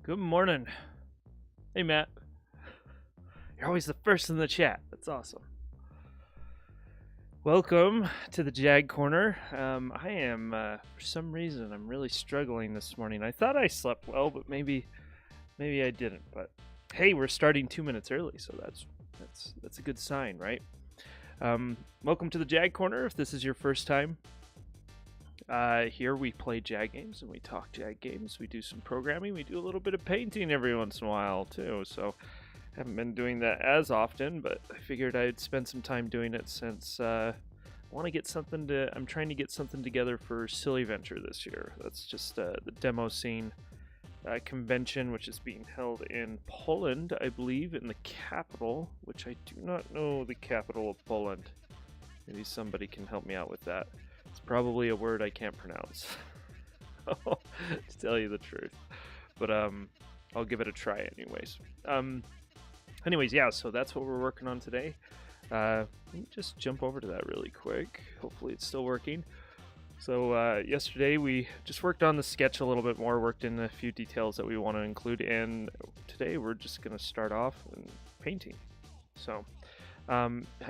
Good morning. Hey, Matt. You're always the first in the chat. That's awesome. Welcome to the JagCorner. I am, for some reason, I'm really struggling this morning. I thought I slept well, but maybe I didn't. But hey, we're starting 2 minutes early, so that's a good sign, right? Welcome to the JagCorner. If this is your first time, here we play Jag games and we talk Jag games. We do some programming. We do a little bit of painting every once in a while too. So haven't been doing that as often, but I figured I'd spend some time doing it since I want to get something to. I'm trying to get something together for Silly Venture this year. That's just the demo scene convention, which is being held in Poland, I believe, in the capital, which I do not know the capital of Poland. Maybe somebody can help me out with that. It's probably a word I can't pronounce, to tell you the truth. But I'll give it a try anyways. Anyways, yeah, so that's what we're working on today. Let me just jump over to that really quick. Hopefully it's still working. So yesterday we just worked on the sketch a little bit more, worked in a few details that we want to include, and today we're just going to start off in painting. So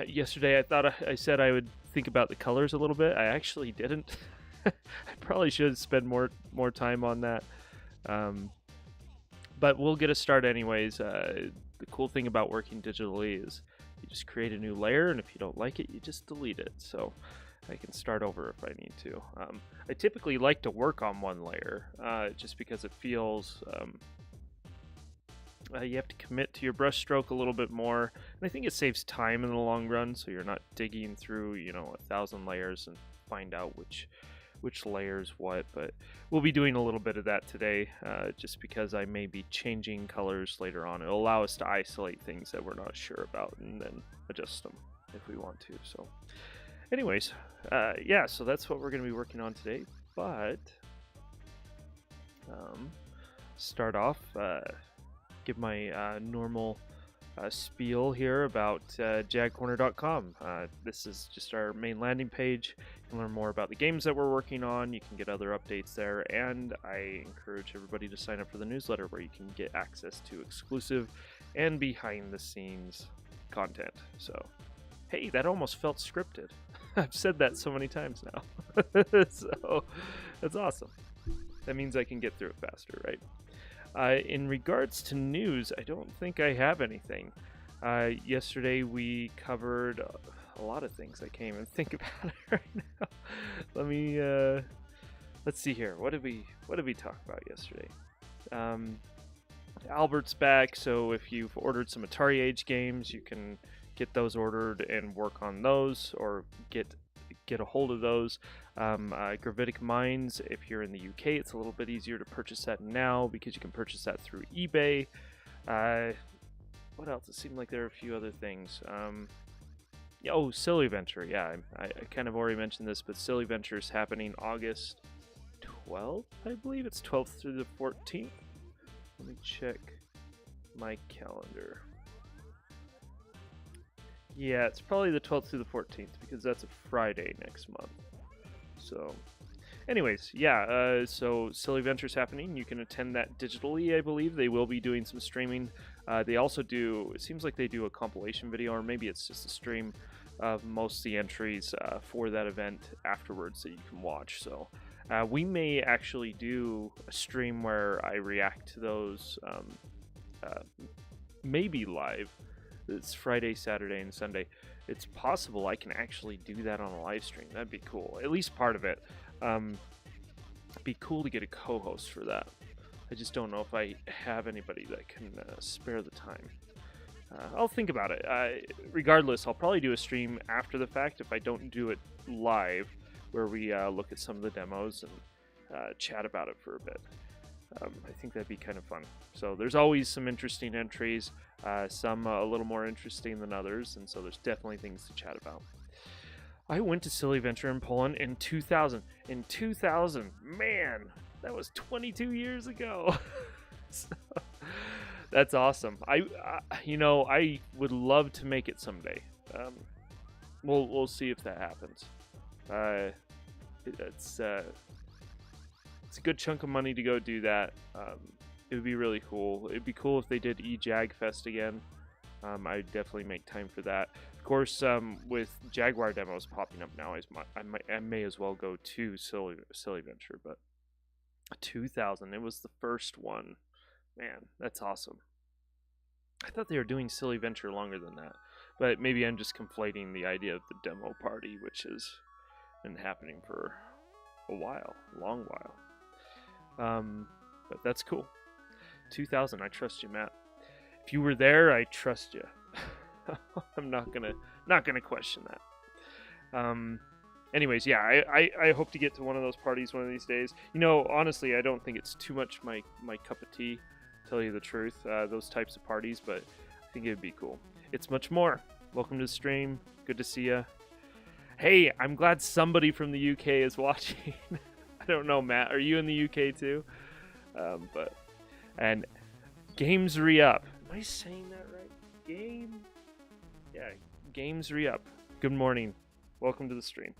yesterday I thought I said I would think about the colors a little bit. I actually didn't. I probably should spend more time on that. But we'll get a start anyways. The cool thing about working digitally is you just create a new layer, and if you don't like it, you just delete it. So I can start over if I need to. I typically like to work on one layer just because it feels you have to commit to your brush stroke a little bit more, and I think it saves time in the long run, so you're not digging through 1,000 layers and find out which layers what. But we'll be doing a little bit of that today, just because I may be changing colors later on. It'll allow us to isolate things that we're not sure about and then adjust them if we want to. So anyways, yeah, so that's what we're going to be working on today. But start off, give my normal spiel here about JagCorner.com. This is just our main landing page. You can learn more about the games that we're working on. You can get other updates there, and I encourage everybody to sign up for the newsletter where you can get access to exclusive and behind-the-scenes content. So, hey, that almost felt scripted. I've said that so many times now. So, that's awesome. That means I can get through it faster, right? In regards to news, I don't think I have anything. Yesterday we covered a lot of things. I can't even think about it right now. Let's see here. What did we talk about yesterday? Albert's back, so if you've ordered some Atari Age games, you can get those ordered and work on those, or get a hold of those. Gravitic Minds, if you're in the UK, it's a little bit easier to purchase that now because you can purchase that through eBay. What else? It seemed like there are a few other things. Silly Venture. Yeah, I kind of already mentioned this, but Silly Venture is happening August 12th, I believe. It's 12th through the 14th. Let me check my calendar. Yeah, it's probably the 12th through the 14th because that's a Friday next month. So, anyways, yeah, so Silly Venture's happening. You can attend that digitally, I believe. They will be doing some streaming. They also do, it seems like they do a compilation video, or maybe it's just a stream of most of the entries for that event afterwards that you can watch. So, we may actually do a stream where I react to those, maybe live. It's Friday, Saturday, and Sunday. It's possible I can actually do that on a live stream. That'd be cool. At least part of it. It'd be cool to get a co-host for that. I just don't know if I have anybody that can spare the time. I'll think about it. Regardless, I'll probably do a stream after the fact if I don't do it live, where we look at some of the demos and chat about it for a bit. I think that'd be kind of fun. So there's always some interesting entries, some a little more interesting than others, and so there's definitely things to chat about. I went to Silly Venture in Poland in 2000. In 2000, man, that was 22 years ago. So, that's awesome. I would love to make it someday. We'll see if that happens. It's a good chunk of money to go do that. It would be really cool. It'd be cool if they did eJag Fest again. I'd definitely make time for that. Of course, with Jaguar demos popping up now, I may as well go to Silly Venture. But 2000, it was the first one. Man, that's awesome. I thought they were doing Silly Venture longer than that. But maybe I'm just conflating the idea of the demo party, which has been happening for a while, a long while. But that's cool. 2000, I trust you, Matt. If you were there, I trust you. I'm not gonna question that. Anyways, yeah, I hope to get to one of those parties one of these days. You know, honestly, I don't think it's too much my cup of tea, to tell you the truth, those types of parties, but I think it'd be cool. It's much more. Welcome to the stream. Good to see you. Hey, I'm glad somebody from the UK is watching. I don't know, Matt. Are you in the UK too? And Games Re-Up. Am I saying that right? Games Re-Up. Good morning. Welcome to the stream.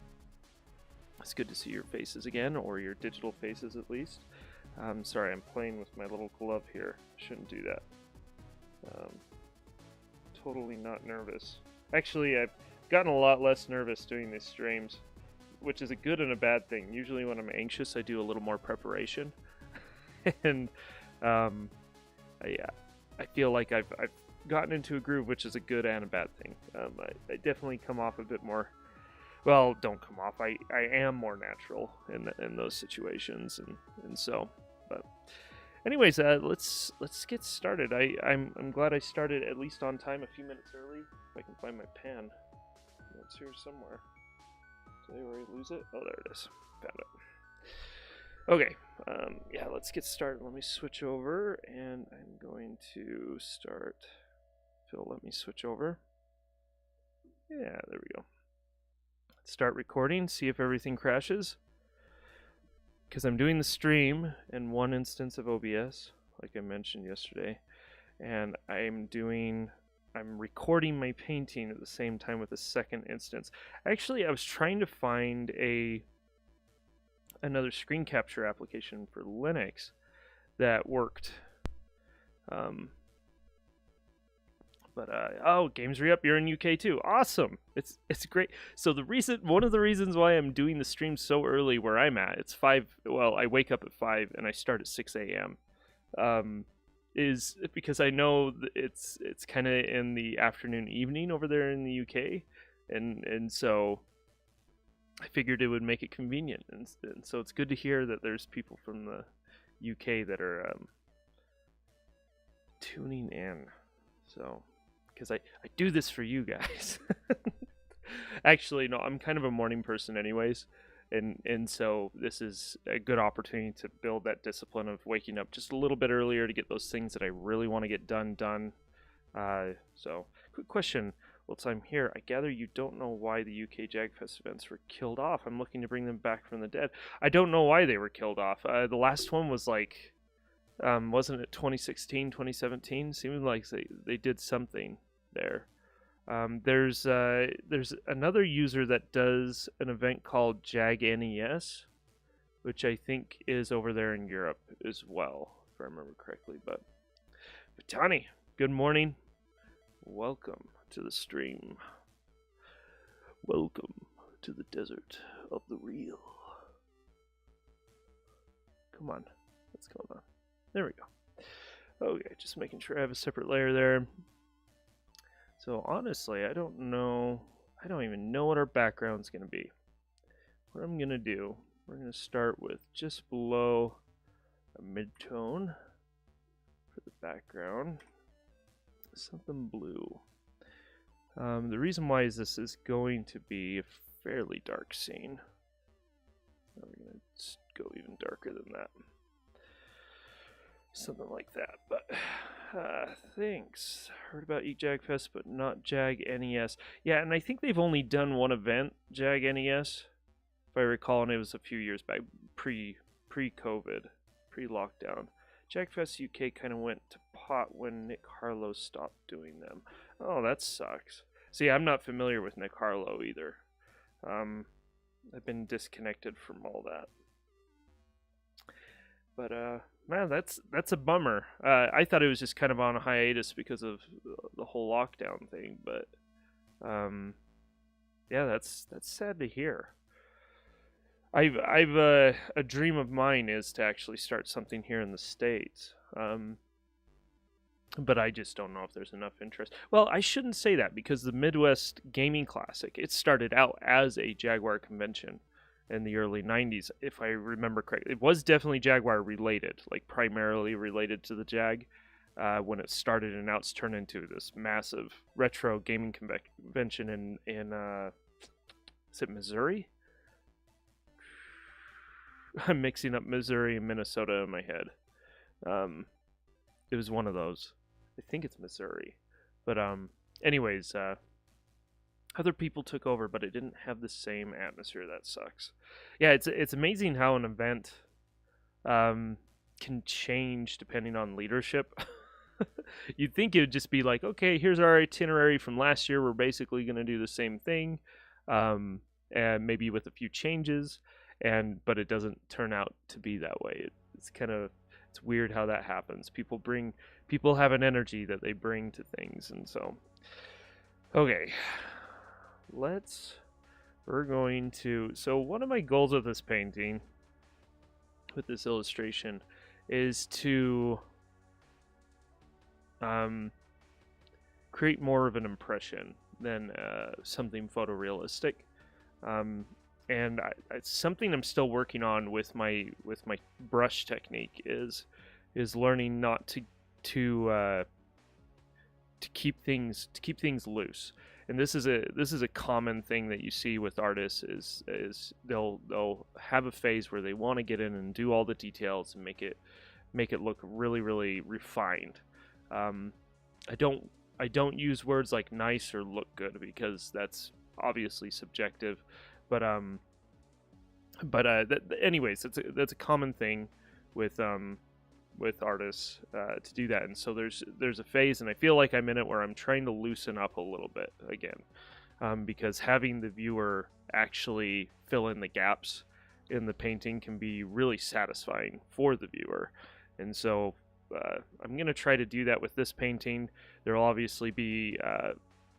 It's good to see your faces again, or your digital faces at least. Sorry, I'm playing with my little glove here. Shouldn't do that. Totally not nervous. Actually, I've gotten a lot less nervous doing these streams, which is a good and a bad thing. Usually when I'm anxious, I do a little more preparation. And I feel like I've gotten into a groove, which is a good and a bad thing. I definitely come off a bit more, well, don't come off, I am more natural in those situations, and so, but anyways, let's get started. I'm glad I started at least on time, a few minutes early. If I can find my pen. It's here somewhere. Did I already lose it? Oh, there it is. Found it. Okay, yeah, let's get started. Let me switch over, and I'm going to start. Phil, let me switch over. Yeah, there we go. Start recording, see if everything crashes. Because I'm doing the stream in one instance of OBS, like I mentioned yesterday, and I'm recording my painting at the same time with a second instance. Actually, I was trying to find another screen capture application for Linux that worked. Oh, Games Re-Up, you're in UK too. Awesome. It's great. So one of the reasons why I'm doing the stream so early where I'm at, it's 5, well, I wake up at 5 and I start at 6 a.m. Is because I know it's kind of in the afternoon, evening over there in the UK, and so I figured it would make it convenient, and so it's good to hear that there's people from the UK that are tuning in. So, because I do this for you guys. Actually, no, I'm kind of a morning person anyways, and so this is a good opportunity to build that discipline of waking up just a little bit earlier to get those things that I really want to get done. So, quick question. Well, I'm here. I gather you don't know why the UK JagFest events were killed off. I'm looking to bring them back from the dead. I don't know why they were killed off. The last one was like, wasn't it 2016, 2017? Seemed like they did something there. There's another user that does an event called JagNES, which I think is over there in Europe as well, if I remember correctly. But Tani, good morning. Welcome to the stream. Welcome to the desert of the real. Come on, what's going on? There we go. Okay, just making sure I have a separate layer there. So honestly, I don't even know what our background's going to be. What I'm going to do, we're going to start with just below a mid-tone for the background. Something blue. The reason why is this is going to be a fairly dark scene. We're going to go even darker than that. Something like that. But thanks. Heard about JagFest, but not JagNES. Yeah, and I think they've only done one event, JagNES, if I recall, and it was a few years back, pre-COVID, pre-lockdown. JagFest UK kind of went to pot when Nick Harlow stopped doing them. Oh, that sucks. See, I'm not familiar with Nick Harlow either. I've been disconnected from all that. But man, that's a bummer. I thought it was just kind of on a hiatus because of the whole lockdown thing, but yeah, that's sad to hear. I've a dream of mine is to actually start something here in the States. But I just don't know if there's enough interest. Well, I shouldn't say that because the Midwest Gaming Classic, it started out as a Jaguar convention in the early 90s, if I remember correctly. It was definitely Jaguar related, like primarily related to the Jag when it started, and now it's turned into this massive retro gaming convention in is it Missouri? I'm mixing up Missouri and Minnesota in my head. It was one of those. I think it's Missouri. But anyways, other people took over, but it didn't have the same atmosphere. That sucks. Yeah, it's amazing how an event can change depending on leadership. You'd think it would just be like, okay, here's our itinerary from last year. We're basically going to do the same thing, and maybe with a few changes. But it doesn't turn out to be that way. It's weird how that happens. People have an energy that they bring to things, and so okay, so one of my goals with this painting, with this illustration, is to create more of an impression than something photorealistic. And it's something I'm still working on with my brush technique is learning not to keep things loose. And this is a common thing that you see with artists is they'll have a phase where they want to get in and do all the details and make it look really, really refined. I don't use words like nice or look good because that's obviously subjective. But anyways, that's a common thing with artists to do that, and so there's a phase, and I feel like I'm in it where I'm trying to loosen up a little bit again, because having the viewer actually fill in the gaps in the painting can be really satisfying for the viewer, and so I'm gonna try to do that with this painting. There'll obviously be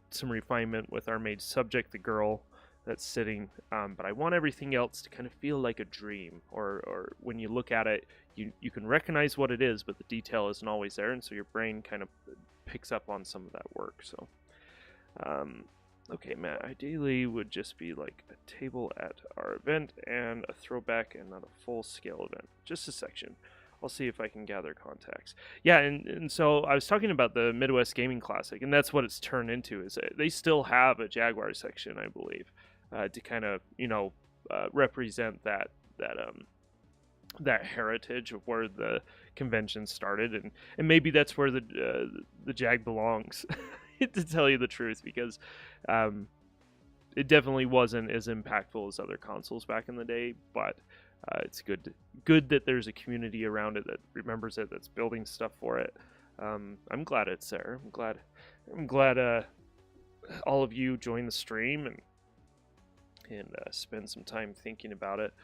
some refinement with our main subject, the girl that's sitting, but I want everything else to kind of feel like a dream, or when you look at it, you can recognize what it is, but the detail isn't always there, and so your brain kind of picks up on some of that work. So okay, Matt, ideally would just be like a table at our event and a throwback and not a full scale event, just a section. I'll see if I can gather contacts. Yeah, and so I was talking about the Midwest Gaming Classic, and that's what it's turned into. Is they still have a Jaguar section, I believe, to kind of represent that heritage of where the convention started, and maybe that's where the Jag belongs, to tell you the truth, because it definitely wasn't as impactful as other consoles back in the day, but it's good that there's a community around it that remembers it, that's building stuff for it. I'm glad it's there. I'm glad all of you joined the stream and spend some time thinking about it.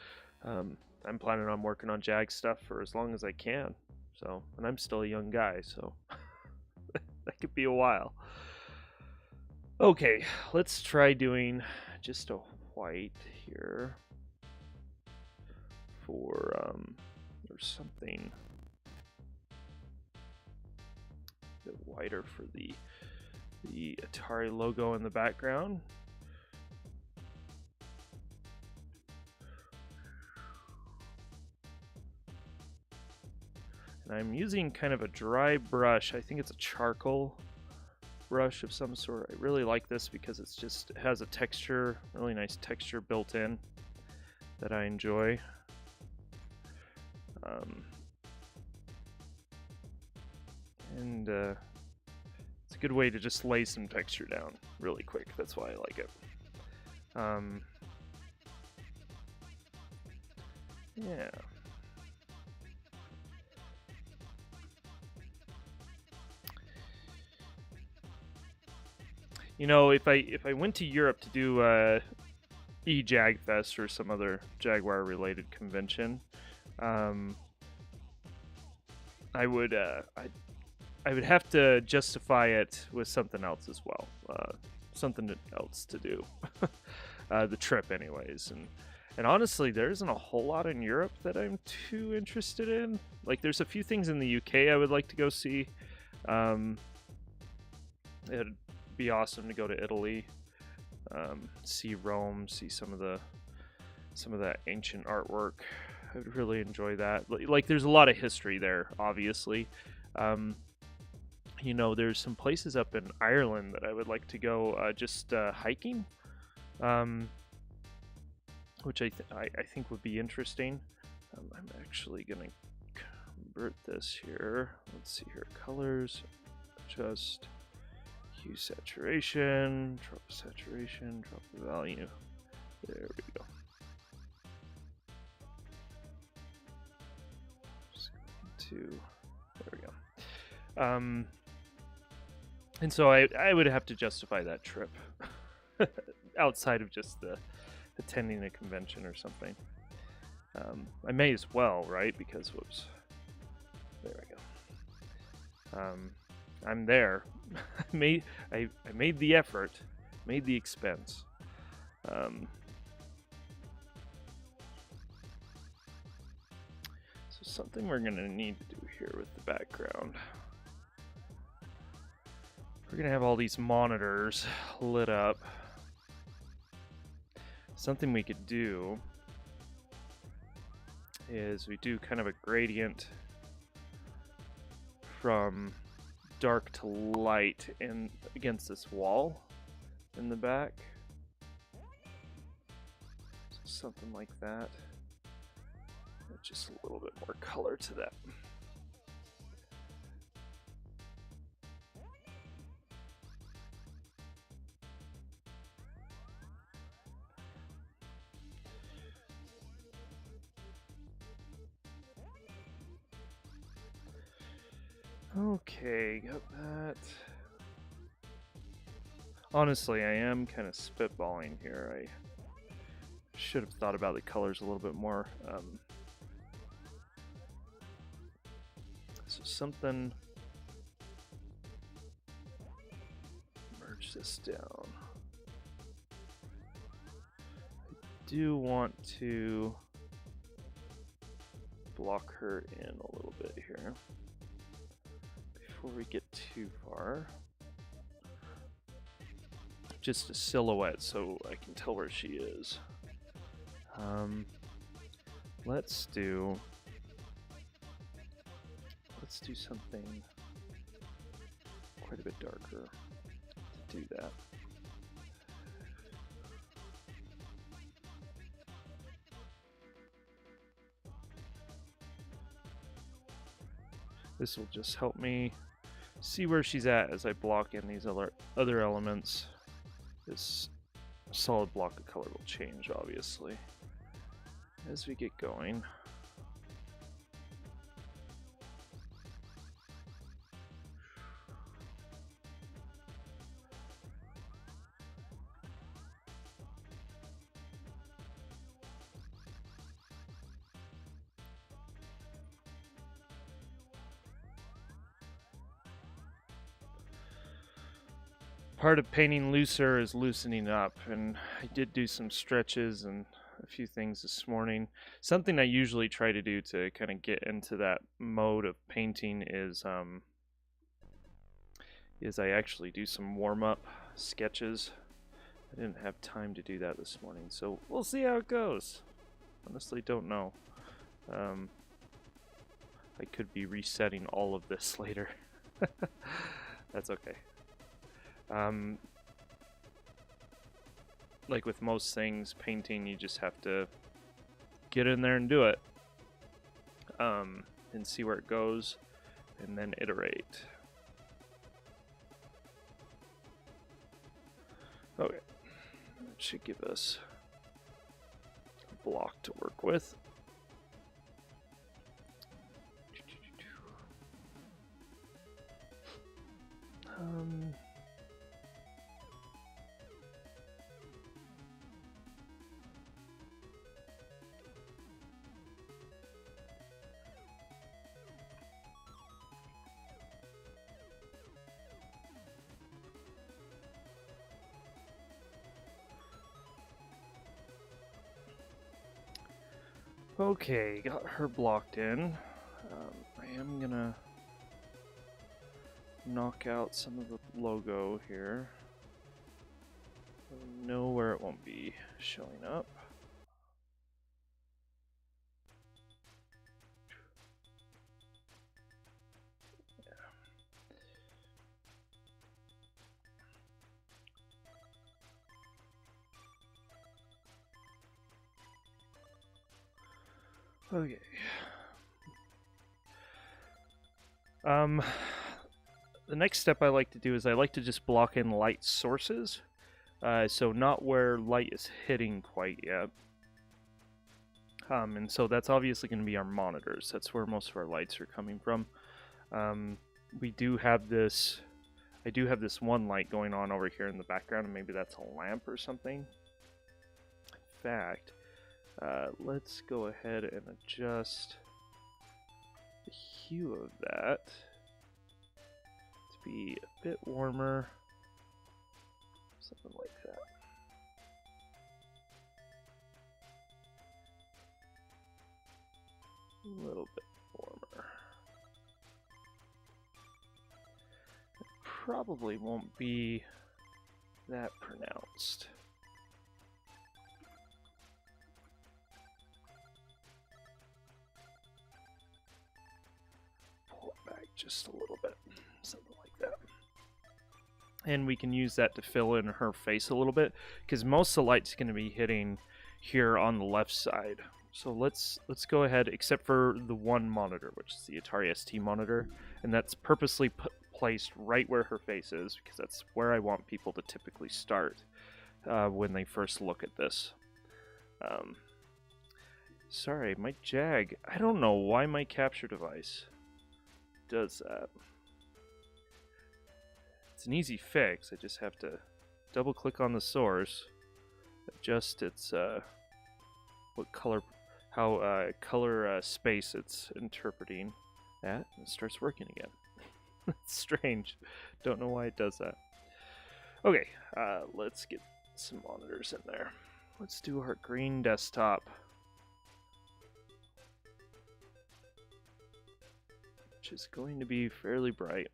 I'm planning on working on Jag stuff for as long as I can. So, and I'm still a young guy, so that could be a while. Okay, let's try doing just a white here for or something a bit whiter for the Atari logo in the background. And I'm using kind of a dry brush. I think it's a charcoal brush of some sort. I really like this because it has a texture, really nice texture built in that I enjoy. And it's a good way to just lay some texture down really quick. That's why I like it. Yeah. You know, if I went to Europe to do eJagFest or some other Jaguar related convention, I would I would have to justify it with something else as well, something else to do. The trip, anyways, and honestly, there isn't a whole lot in Europe that I'm too interested in. Like, there's a few things in the UK I would like to go see. It'd be awesome to go to Italy, see Rome, see some of that ancient artwork. I would really enjoy that. Like, there's a lot of history there, obviously. You know, there's some places up in Ireland that I would like to go just hiking, which I think would be interesting. I'm actually going to convert this here. Let's see here. Colors, adjust, hue saturation, drop the value. There we go. Just going to, there we go. And so I would have to justify that trip outside of just attending a convention or something. I may as well, right? Because whoops, there we go. I'm there. I made the effort, made the expense. So something we're gonna need to do here with the background. We're gonna have all these monitors lit up. Something we could do is we do kind of a gradient from dark to light in against this wall in the back. So something like that. Just a little bit more color to that. Okay, got that. Honestly, I am kind of spitballing here. I should have thought about the colors a little bit more. So something, merge this down. I do want to block her in a little bit here before we get too far. Just a silhouette so I can tell where she is. Let's do something quite a bit darker to do that. This will just help me see where she's at as I block in these other elements. This solid block of color will change, obviously, as we get going. Part of painting looser is loosening up, and I did do some stretches and a few things this morning. Something I usually try to do to kind of get into that mode of painting is I actually do some warm-up sketches. I didn't have time to do that this morning, so we'll see how it goes. Honestly, don't know. I could be resetting all of this later. That's okay. Like with most things, painting, you just have to get in there and do it, and see where it goes, and then iterate. Okay, that should give us a block to work with. Okay, got her blocked in. I am gonna knock out some of the logo here. I know where it won't be showing up. Okay. The next step I like to do is I like to just block in light sources. So not where light is hitting quite yet. And so that's obviously going to be our monitors. That's where most of our lights are coming from. We do have this... I do have this one light going on over here in the background, and maybe that's a lamp or something. In fact, let's go ahead and adjust the hue of that to be a bit warmer, something like that. A little bit warmer. It probably won't be that pronounced. Pull it back just a little bit, something like that. And we can use that to fill in her face a little bit, because most of the light's going to be hitting here on the left side. So let's go ahead, except for the one monitor, which is the Atari ST monitor, and that's purposely placed right where her face is, because that's where I want people to typically start when they first look at this. Sorry, my Jag, I don't know why my capture device does that. It's an easy fix. I just have to double click on the source, adjust its what color, how color space it's interpreting that, and it starts working again. It's strange. Don't know why it does that. Okay, let's get some monitors in there. Let's do our green desktop, which is going to be fairly bright.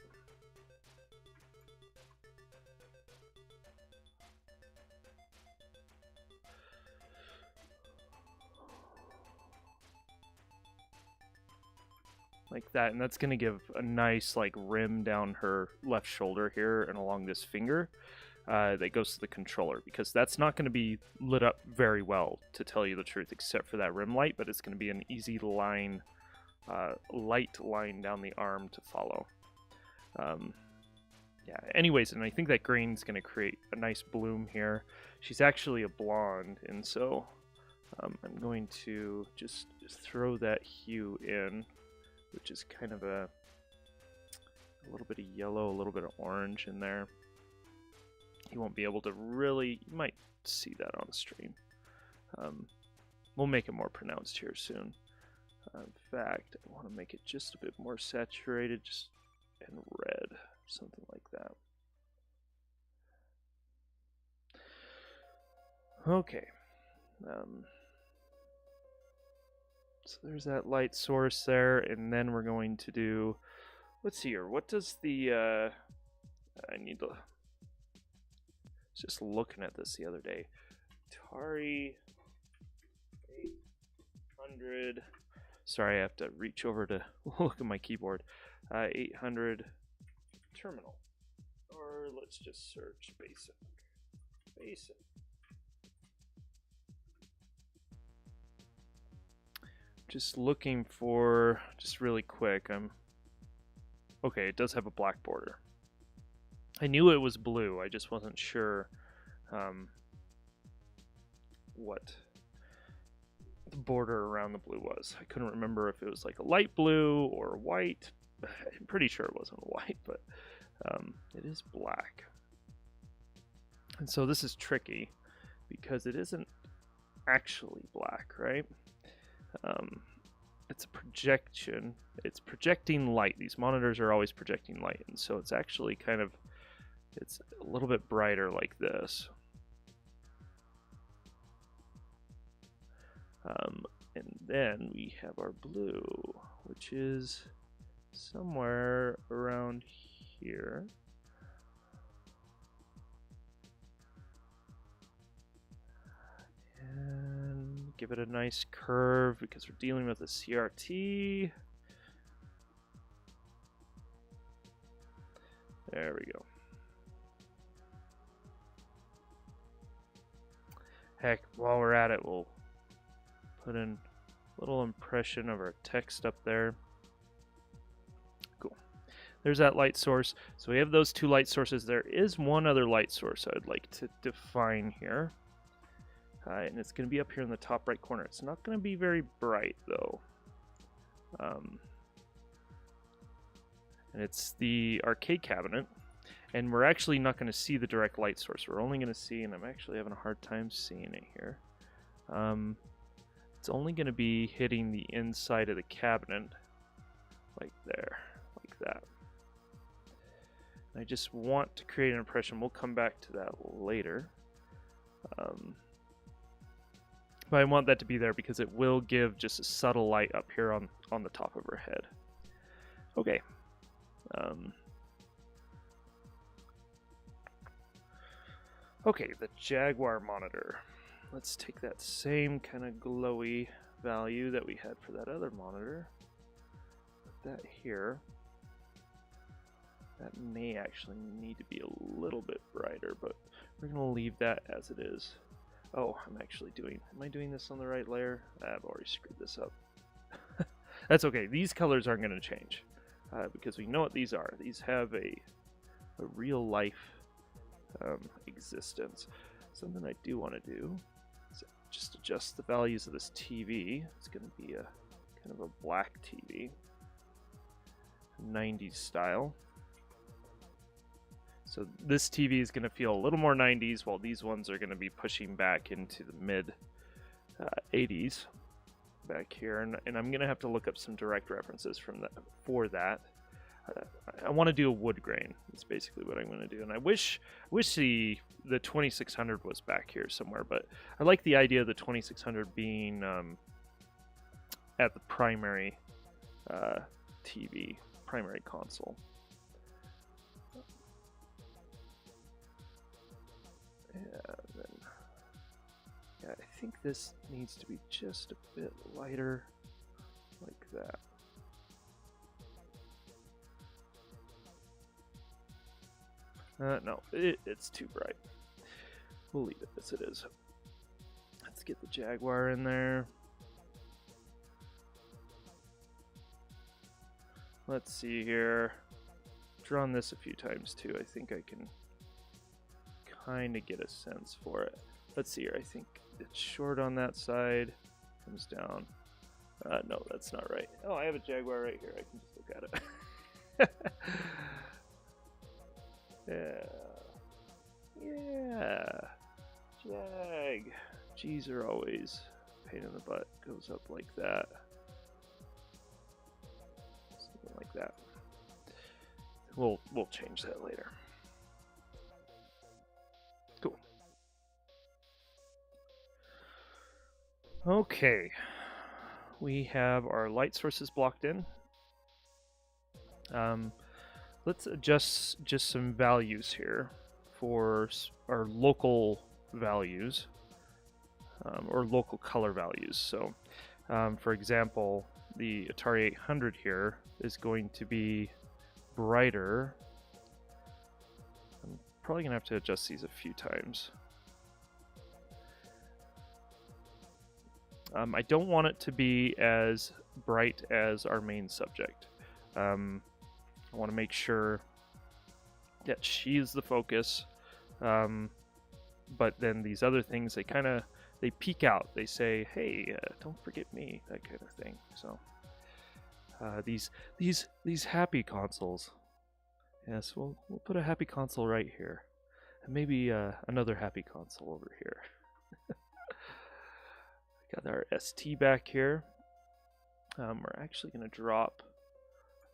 Like that, and that's going to give a nice like rim down her left shoulder here and along this finger that goes to the controller, because that's not going to be lit up very well, to tell you the truth, except for that rim light, but it's going to be an easy line, light line down the arm to follow. Yeah, anyways, and I think that green's going to create a nice bloom here. She's actually a blonde, and so I'm going to just throw that hue in, which is kind of a little bit of yellow, a little bit of orange in there. You won't be able to really, you might see that on the stream. We'll make it more pronounced here soon. In fact, I want to make it just a bit more saturated, just in red, something like that. Okay. So there's that light source there, and then we're going to do, let's see here, what does the, I need to, I was just looking at this the other day, Atari 800, sorry, I have to reach over to look at my keyboard, 800 terminal, or let's just search basic. Just looking for, just really quick, okay, it does have a black border. I knew it was blue, I just wasn't sure what the border around the blue was. I couldn't remember if it was like a light blue or white. I'm pretty sure it wasn't white, but it is black. And so this is tricky because it isn't actually black, right? It's a projection. It's projecting light. These monitors are always projecting light, and so it's actually kind of, it's a little bit brighter like this. And then we have our blue, which is somewhere around here. And give it a nice curve because we're dealing with a CRT. There we go. Heck, while we're at it, we'll put in a little impression of our text up there. Cool. There's that light source. So we have those two light sources. There is one other light source I would like to define here. And it's going to be up here in the top right corner. It's not going to be very bright, though. And it's the arcade cabinet. And we're actually not going to see the direct light source. We're only going to see, and I'm actually having a hard time seeing it here. It's only going to be hitting the inside of the cabinet, like there, like that. And I just want to create an impression. We'll come back to that later. But I want that to be there because it will give just a subtle light up here on the top of her head. Okay. Okay, the Jaguar Monitor. Let's take that same kind of glowy value that we had for that other monitor. Put that here. That may actually need to be a little bit brighter, but we're going to leave that as it is. Oh, am I doing this on the right layer? I've already screwed this up. That's okay. These colors aren't going to change because we know what these are. These have a real life existence. Something I do want to do is just adjust the values of this TV. It's going to be a kind of a black TV, 90s style. So this TV is going to feel a little more 90s, while these ones are going to be pushing back into the mid 80s back here. And I'm going to have to look up some direct references for that. I want to do a wood grain. That's basically what I'm going to do. And I wish the 2600 was back here somewhere, but I like the idea of the 2600 being at the primary TV, primary console. Yeah, I think this needs to be just a bit lighter, like that. No, it's too bright. We'll leave it as it is. Let's get the Jaguar in there. Let's see here. Drawn this a few times too. I think I can kind of get a sense for it. Let's see here. I think it's short on that side. Comes down. No, that's not right. Oh, I have a Jaguar right here. I can just look at it. Yeah. Jag. G's are always a pain in the butt. Goes up like that. Something like that. We'll change that later. Cool. Okay. We have our light sources blocked in. Let's adjust just some values here for our local values, or local color values. So, for example, the Atari 800 here is going to be brighter. I'm probably going to have to adjust these a few times. I don't want it to be as bright as our main subject. I want to make sure that she's the focus, but then these other things, they peek out. They say, "Hey, don't forget me," that kind of thing. So these happy consoles. Yes, we'll put a happy console right here, and maybe another happy console over here. Got our ST back here. We're actually going to drop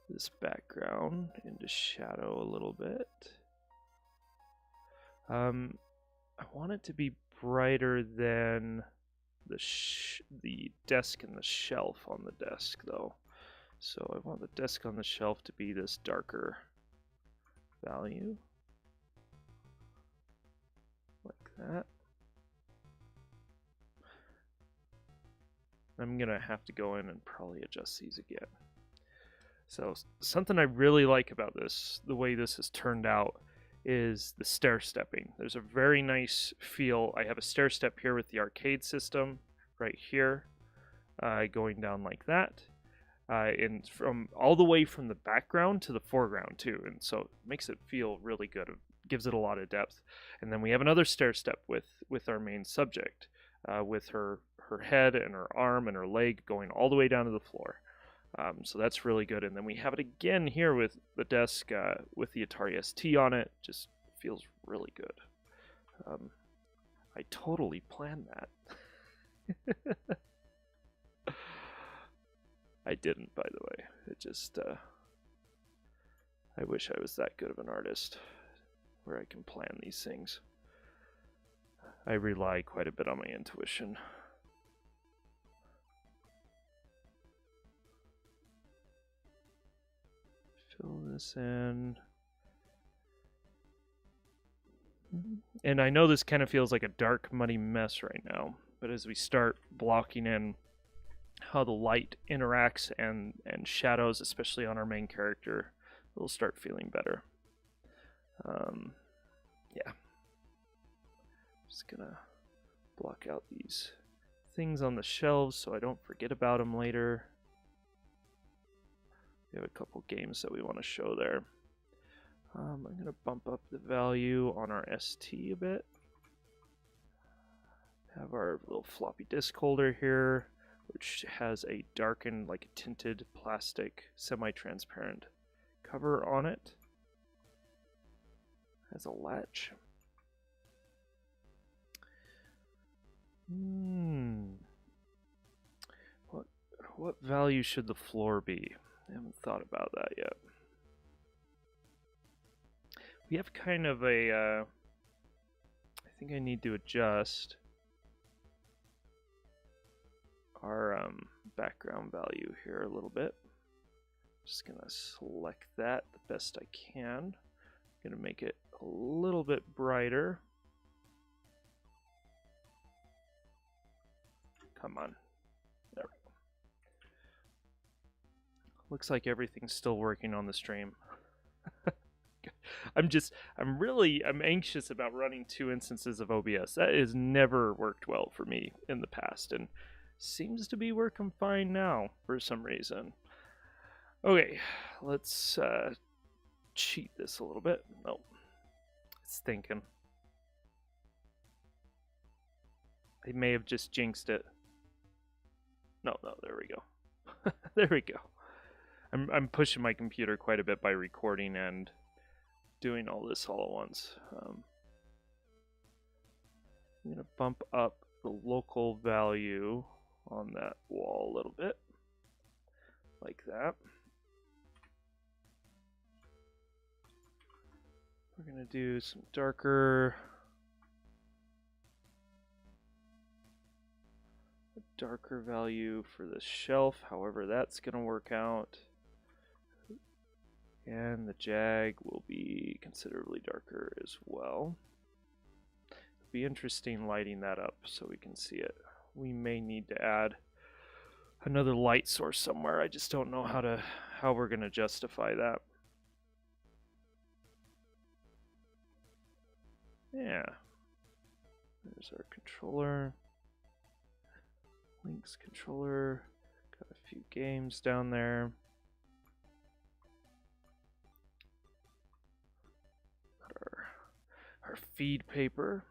this background into shadow a little bit. I want it to be brighter than the desk and the shelf on the desk though. So I want the desk on the shelf to be this darker value, like that. I'm gonna have to go in and probably adjust these again. So something I really like about this, the way this has turned out, is the stair stepping. There's a very nice feel. I have a stair step here with the arcade system right here, going down like that, and from all the way from the background to the foreground too, and so it makes it feel really good. It gives it a lot of depth. And then we have another stair step with our main subject, with her head and her arm and her leg going all the way down to the floor. So that's really good. And then we have it again here with the desk with the Atari ST on it. Just feels really good. I totally planned that. I didn't, by the way. It just, I wish I was that good of an artist where I can plan these things. I rely quite a bit on my intuition. Fill this in. And I know this kind of feels like a dark, muddy mess right now, but as we start blocking in how the light interacts and shadows, especially on our main character, it'll start feeling better. Yeah. Just gonna block out these things on the shelves so I don't forget about them later. We have a couple games that we want to show there. I'm going to bump up the value on our ST a bit. Have our little floppy disk holder here, which has a darkened, like a tinted plastic, semi-transparent cover on it. Has a latch. What value should the floor be? I haven't thought about that yet. We have kind of a, I think I need to adjust our background value here a little bit. Just gonna select that the best I can. Gonna make it a little bit brighter. Come on. There we go. Looks like everything's still working on the stream. I'm anxious about running 2 instances of OBS. That has never worked well for me in the past and seems to be working fine now for some reason. Okay, let's cheat this a little bit. Nope. It's thinking. I may have just jinxed it. No, there we go. There we go. I'm pushing my computer quite a bit by recording and doing all this all at once. I'm going to bump up the local value on that wall a little bit, like that. We're going to do some darker value for the shelf, however that's going to work out. And the Jag will be considerably darker as well. It'll be interesting lighting that up so we can see it. We may need to add another light source somewhere. I just don't know how we're going to justify that. Yeah. There's our controller. Link's controller. Got a few games down there. Our feed paper.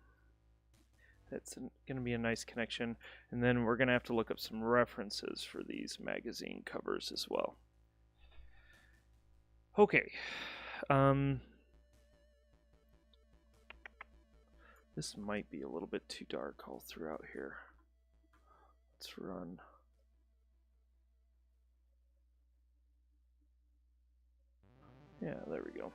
That's going to be a nice connection. And then we're going to have to look up some references for these magazine covers as well. Okay. This might be a little bit too dark all throughout here. Let's run. Yeah, there we go.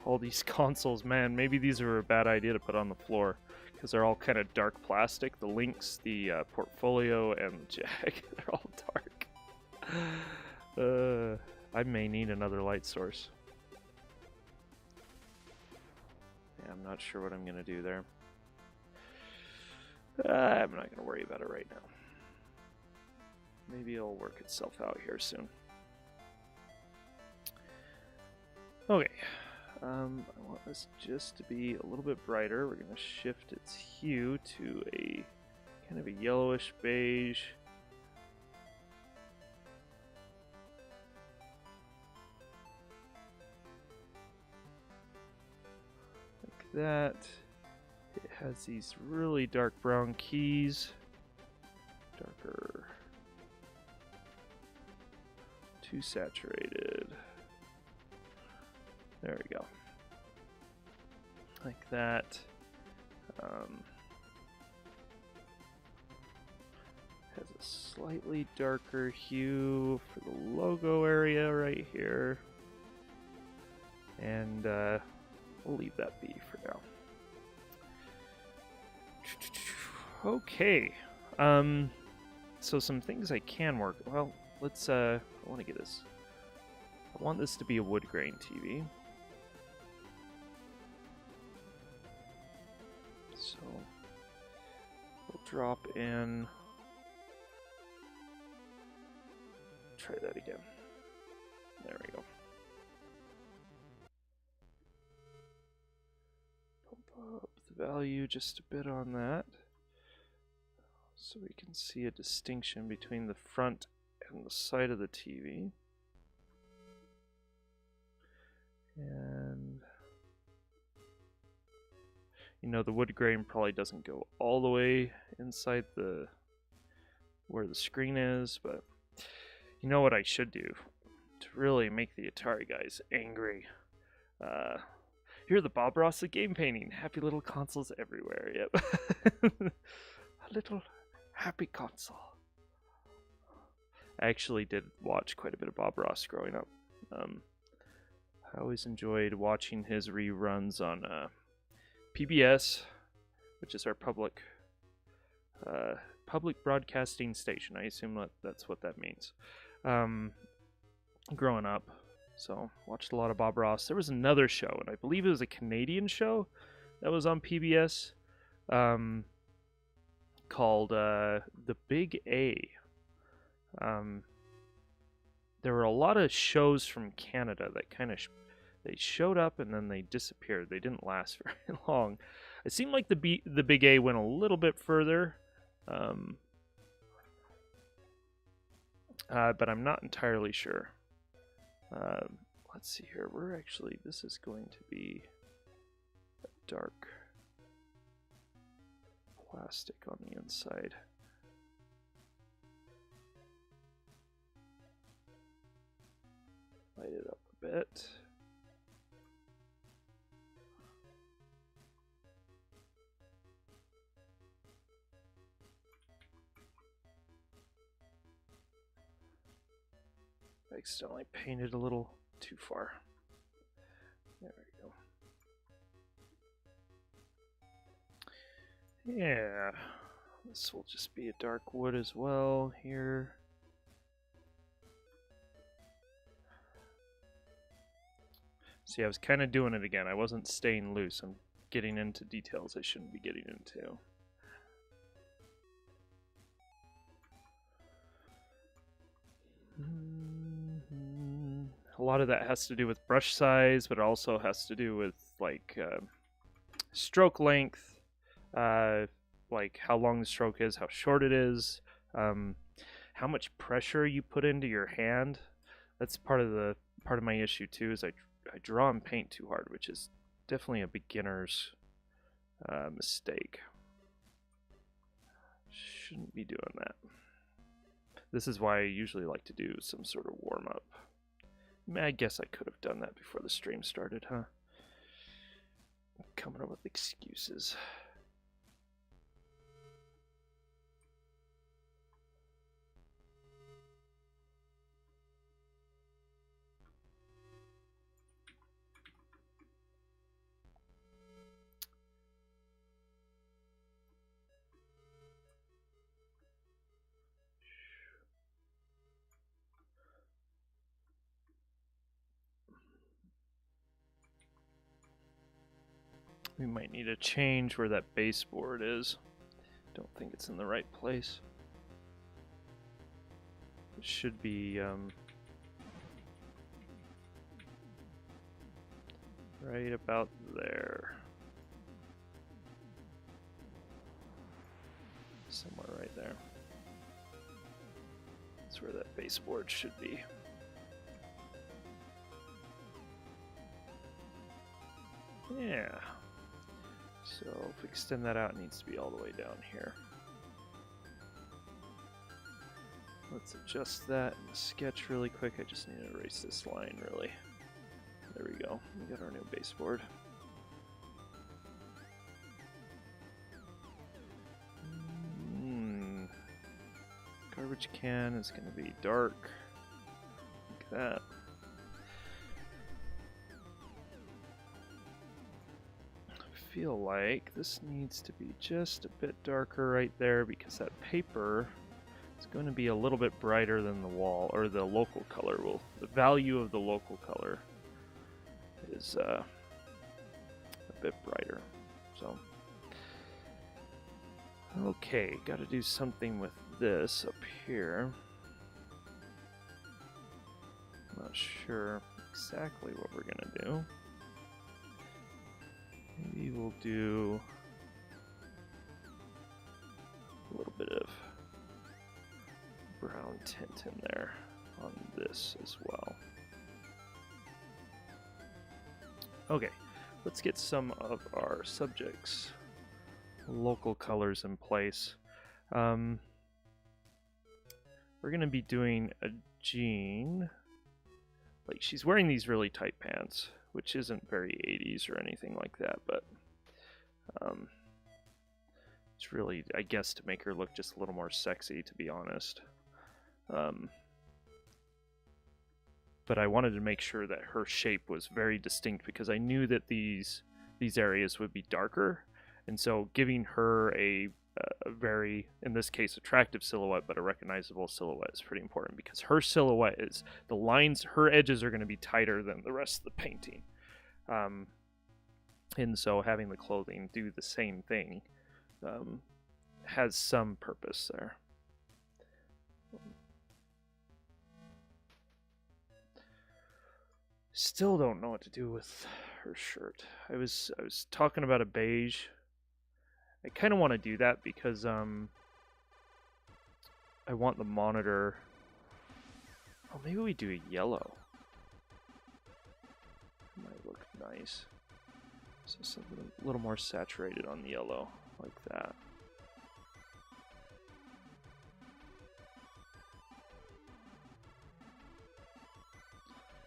All these consoles, man, maybe these are a bad idea to put on the floor because they're all kind of dark plastic. The Lynx, the Portfolio, and the Jag, they're all dark. I may need another light source. Yeah, I'm not sure what I'm going to do there. I'm not going to worry about it right now. Maybe it'll work itself out here soon. Okay. I want this just to be a little bit brighter. We're going to shift its hue to a kind of a yellowish beige. Like that. It has these really dark brown keys. Darker. Too saturated. There we go. Like that. Has a slightly darker hue for the logo area right here. And we'll leave that be for now. Okay. So some things I can work. Well, let's I want to get this. I want this to be a wood grain TV. So we'll drop in. Try that again. There we go. Pump up the value just a bit on that, so we can see a distinction between the front and the side of the TV. And you know, the wood grain probably doesn't go all the way inside the where the screen is, but you know what I should do to really make the Atari guys angry? Here are the Bob Ross of game painting. Happy little consoles everywhere. Yep. A little happy console. I actually did watch quite a bit of Bob Ross growing up. I always enjoyed watching his reruns on PBS, which is our public broadcasting station. I assume that's what that means. Growing up, so watched a lot of Bob Ross. There was another show, and I believe it was a Canadian show that was on PBS, called The Big A. There were a lot of shows from Canada that kind of they showed up and then they disappeared. They didn't last very long. It seemed like the Big A went a little bit further, but I'm not entirely sure. Let's see here. This is going to be a dark plastic on the inside. Light it up a bit. I accidentally painted a little too far. There we go. Yeah, this will just be a dark wood as well here. See, I was kind of doing it again. I wasn't staying loose. I'm getting into details I shouldn't be getting into. A lot of that has to do with brush size, but it also has to do with like stroke length, like how long the stroke is, how short it is, how much pressure you put into your hand. That's part of my issue too. Is I draw and paint too hard, which is definitely a beginner's mistake. Shouldn't be doing that. This is why I usually like to do some sort of warm-up. I guess I could have done that before the stream started, huh? Coming up with excuses. We might need to change where that baseboard is. Don't think it's in the right place. It should be right about there. Somewhere right there. That's where that baseboard should be. Yeah. So if we extend that out, it needs to be all the way down here. Let's adjust that in the sketch really quick. I just need to erase this line really. There we go. We got our new baseboard. Garbage can is going to be dark. Like that. I feel like this needs to be just a bit darker right there because that paper is going to be a little bit brighter than the wall, or the local color will. The value of the local color is a bit brighter. So, okay, got to do something with this up here. I'm not sure exactly what we're gonna do. Maybe we'll do a little bit of brown tint in there on this as well. Okay, let's get some of our subjects' local colors in place. We're going to be doing a Jean. Like, she's wearing these really tight pants, which isn't very 80s or anything like that, but it's really, I guess, to make her look just a little more sexy, to be honest. But I wanted to make sure that her shape was very distinct because I knew that these areas would be darker, and so giving her a very, in this case, attractive silhouette, but a recognizable silhouette is pretty important because her silhouette is, the lines, her edges are going to be tighter than the rest of the painting. And so having the clothing do the same thing has some purpose there. Still don't know what to do with her shirt. I was talking about a beige. I kind of want to do that because I want the monitor. Oh, maybe we do a yellow. Might look nice. So something a little more saturated on the yellow, like that.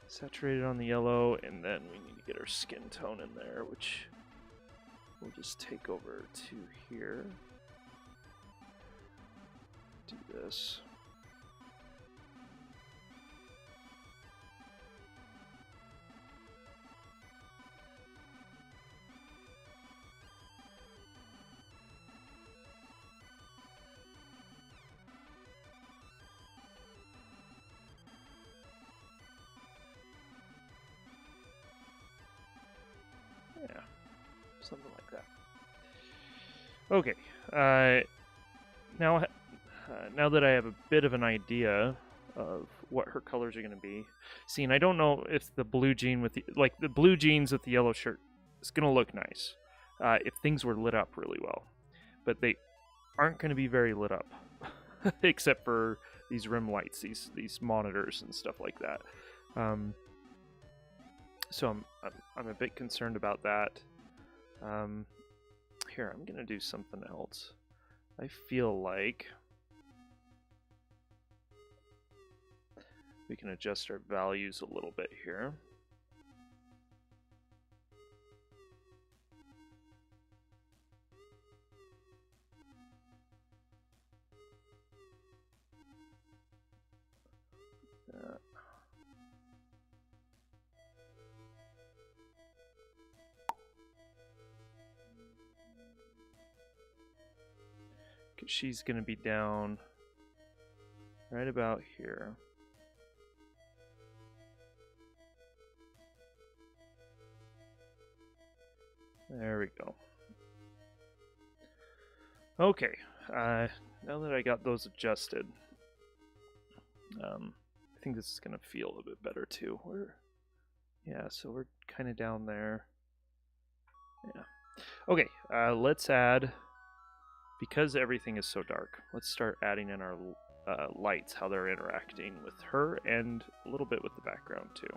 Saturated on the yellow, and then we need to get our skin tone in there, which we'll just take over to here. Do this. Yeah, something like that. Okay, now that I have a bit of an idea of what her colors are going to be, see, and I don't know if the blue jean with the, like the blue jeans with the yellow shirt is going to look nice if things were lit up really well, but they aren't going to be very lit up, except for these rim lights, these monitors and stuff like that. So I'm a bit concerned about that. Here, I'm gonna do something else. I feel like we can adjust our values a little bit here. She's going to be down right about here. There we go. Okay, now that I got those adjusted, I think this is going to feel a bit better too. Yeah, so we're kind of down there. Yeah. Okay, let's add, because everything is so dark, let's start adding in our lights, how they're interacting with her, and a little bit with the background too.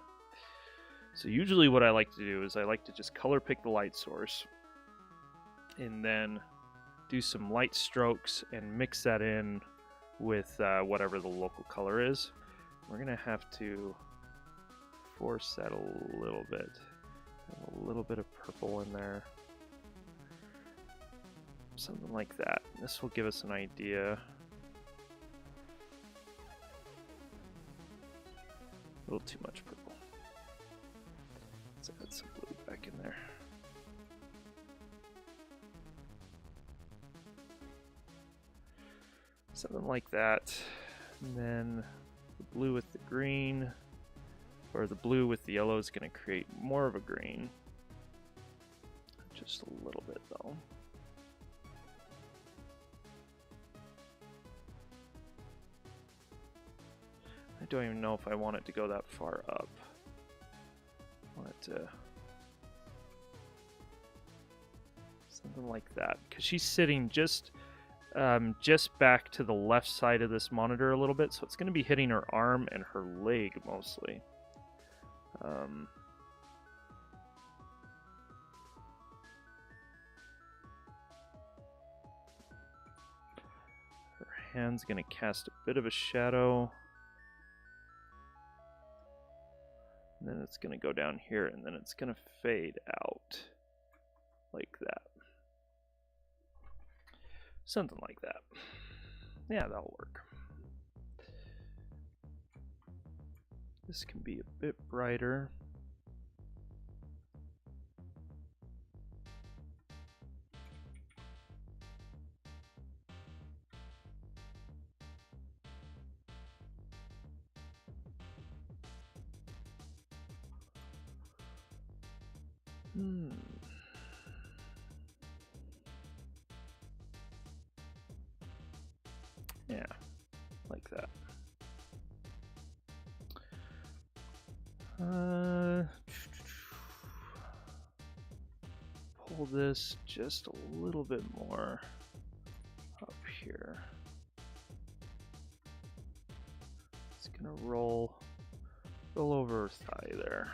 So usually what I like to do is I like to just color pick the light source, and then do some light strokes and mix that in with whatever the local color is. We're going to have to force that a little bit. A little bit of purple in there. Something like that. This will give us an idea. A little too much purple. Let's add some blue back in there. Something like that. And then the blue with the green, or the blue with the yellow, is going to create more of a green. Just a little bit though. I don't even know if I want it to go that far up. I want it to something like that, because she's sitting just back to the left side of this monitor a little bit, so it's going to be hitting her arm and her leg mostly. Her hand's going to cast a bit of a shadow. And then it's going to go down here, and then it's going to fade out like that. Something like that. Yeah, that'll work. This can be a bit brighter. Yeah, like that. Pull this just a little bit more up here. It's gonna roll over her thigh there.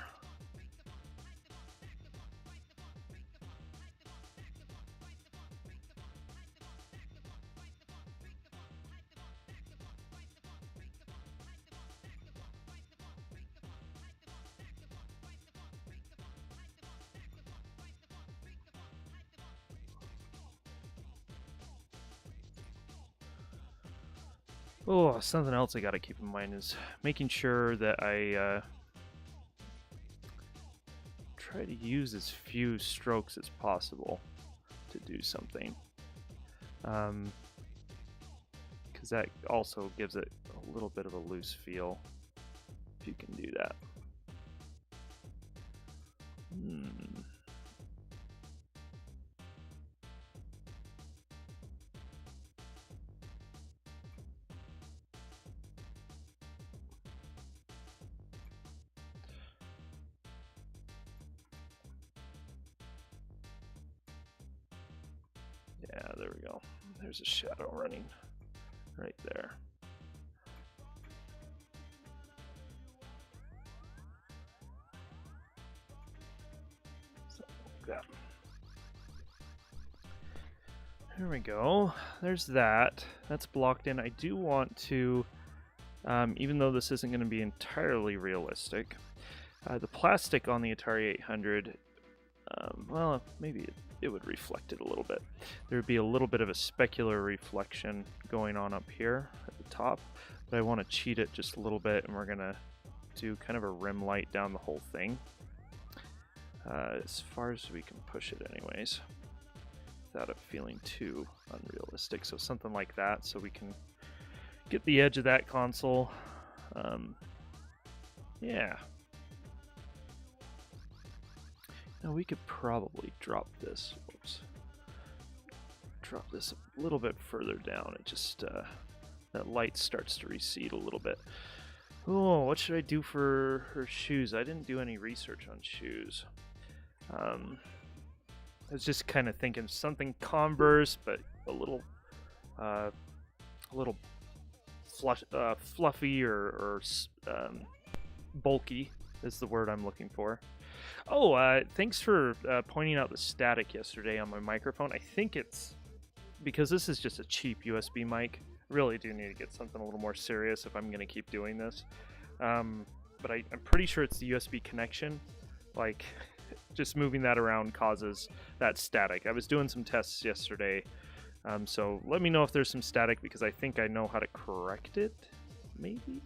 Oh, something else I gotta keep in mind is making sure that I try to use as few strokes as possible to do something. Because that also gives it a little bit of a loose feel, if you can do that. Yeah, there we go. There's a shadow running right there. Something like that. There we go. There's that. That's blocked in. I do want to, even though this isn't going to be entirely realistic, the plastic on the Atari 800, well, maybe it would reflect it a little bit. There would be a little bit of a specular reflection going on up here at the top, but I want to cheat it just a little bit, and we're going to do kind of a rim light down the whole thing, as far as we can push it anyways, without it feeling too unrealistic. So something like that, so we can get the edge of that console. Yeah. Now we could probably drop this. Whoops. Drop this a little bit further down. It just that light starts to recede a little bit. Oh, what should I do for her shoes? I didn't do any research on shoes. I was just kind of thinking something Converse, but a little fluffy or bulky is the word I'm looking for. Oh, thanks for pointing out the static yesterday on my microphone. I think it's because this is just a cheap USB mic. I really do need to get something a little more serious if I'm going to keep doing this. But I'm pretty sure it's the USB connection. Like, just moving that around causes that static. I was doing some tests yesterday, so let me know if there's some static because I think I know how to correct it, maybe?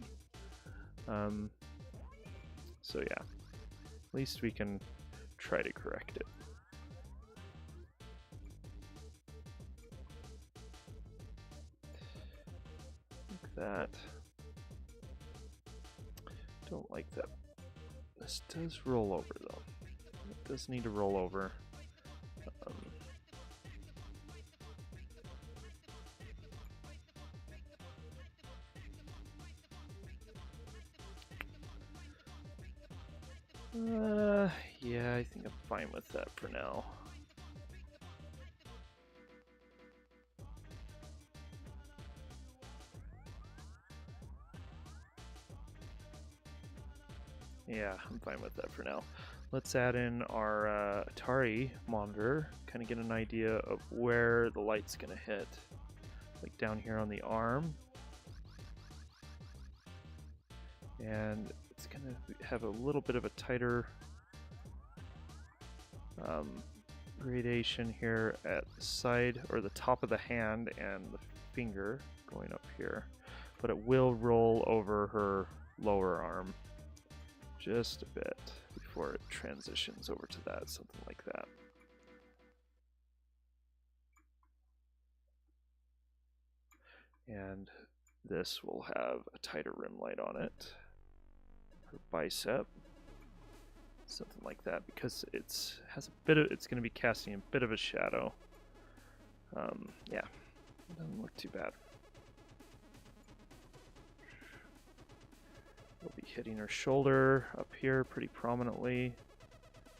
So yeah, at least we can try to correct it. Like that. Don't like that. This does roll over though. It does need to roll over. Yeah, I think I'm fine with that for now. Yeah, I'm fine with that for now. Let's add in our Atari monitor, kind of get an idea of where the light's going to hit. Like down here on the arm. And it's going to have a little bit of a tighter gradation here at the side, or the top of the hand and the finger going up here. But it will roll over her lower arm just a bit before it transitions over to that, something like that. And this will have a tighter rim light on it. Her bicep, something like that, because it's going to be casting a bit of a shadow. Yeah, doesn't look too bad. We'll be hitting her shoulder up here pretty prominently.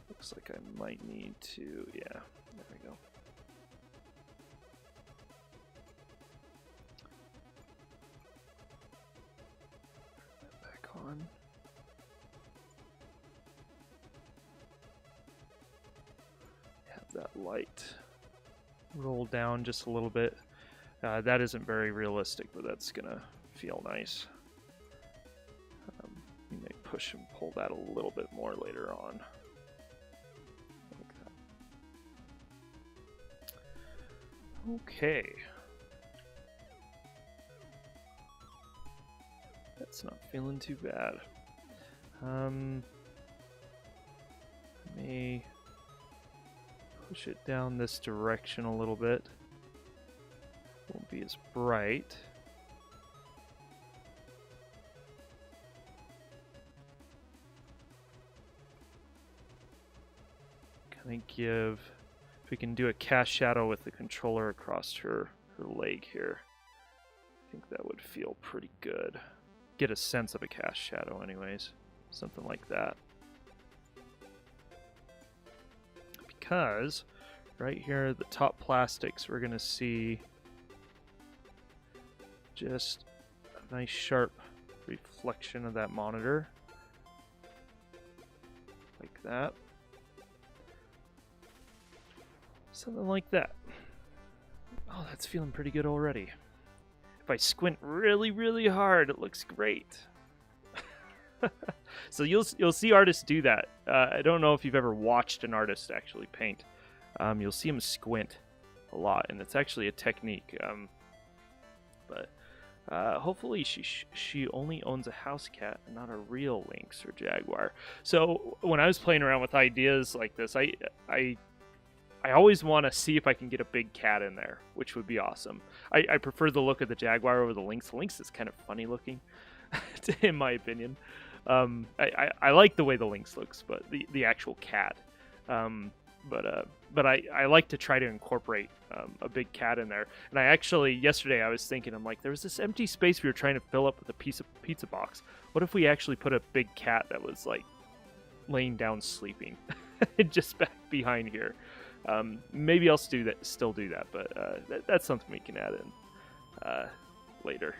Looks like I might need to, yeah, there we go. Turn that back on. Have that light roll down just a little bit. That isn't very realistic, but that's gonna feel nice. You may push and pull that a little bit more later on. Like that. Okay. That's not feeling too bad. I may push it down this direction a little bit. Won't be as bright. Kind of give, if we can do a cast shadow with the controller across her leg here, I think that would feel pretty good. Get a sense of a cast shadow anyways, something like that. Because right here, the top plastics, we're gonna see just a nice sharp reflection of that monitor, like that. Something like that. Oh, that's feeling pretty good already. If I squint really, really hard, it looks great. So you'll see artists do that. I don't know if you've ever watched an artist actually paint. You'll see them squint a lot, and it's actually a technique. But hopefully she only owns a house cat and not a real lynx or jaguar. So when I was playing around with ideas like this, I always want to see if I can get a big cat in there, which would be awesome. I prefer the look of the jaguar over the lynx. The lynx is kind of funny looking, in my opinion. I like the way the lynx looks, but the actual cat But I like to try to incorporate a big cat in there. And I actually, yesterday I was thinking, I'm like, there was this empty space we were trying to fill up with a piece of pizza box. What if we actually put a big cat that was like laying down sleeping just back behind here? Maybe I'll still do that, but that's something we can add in later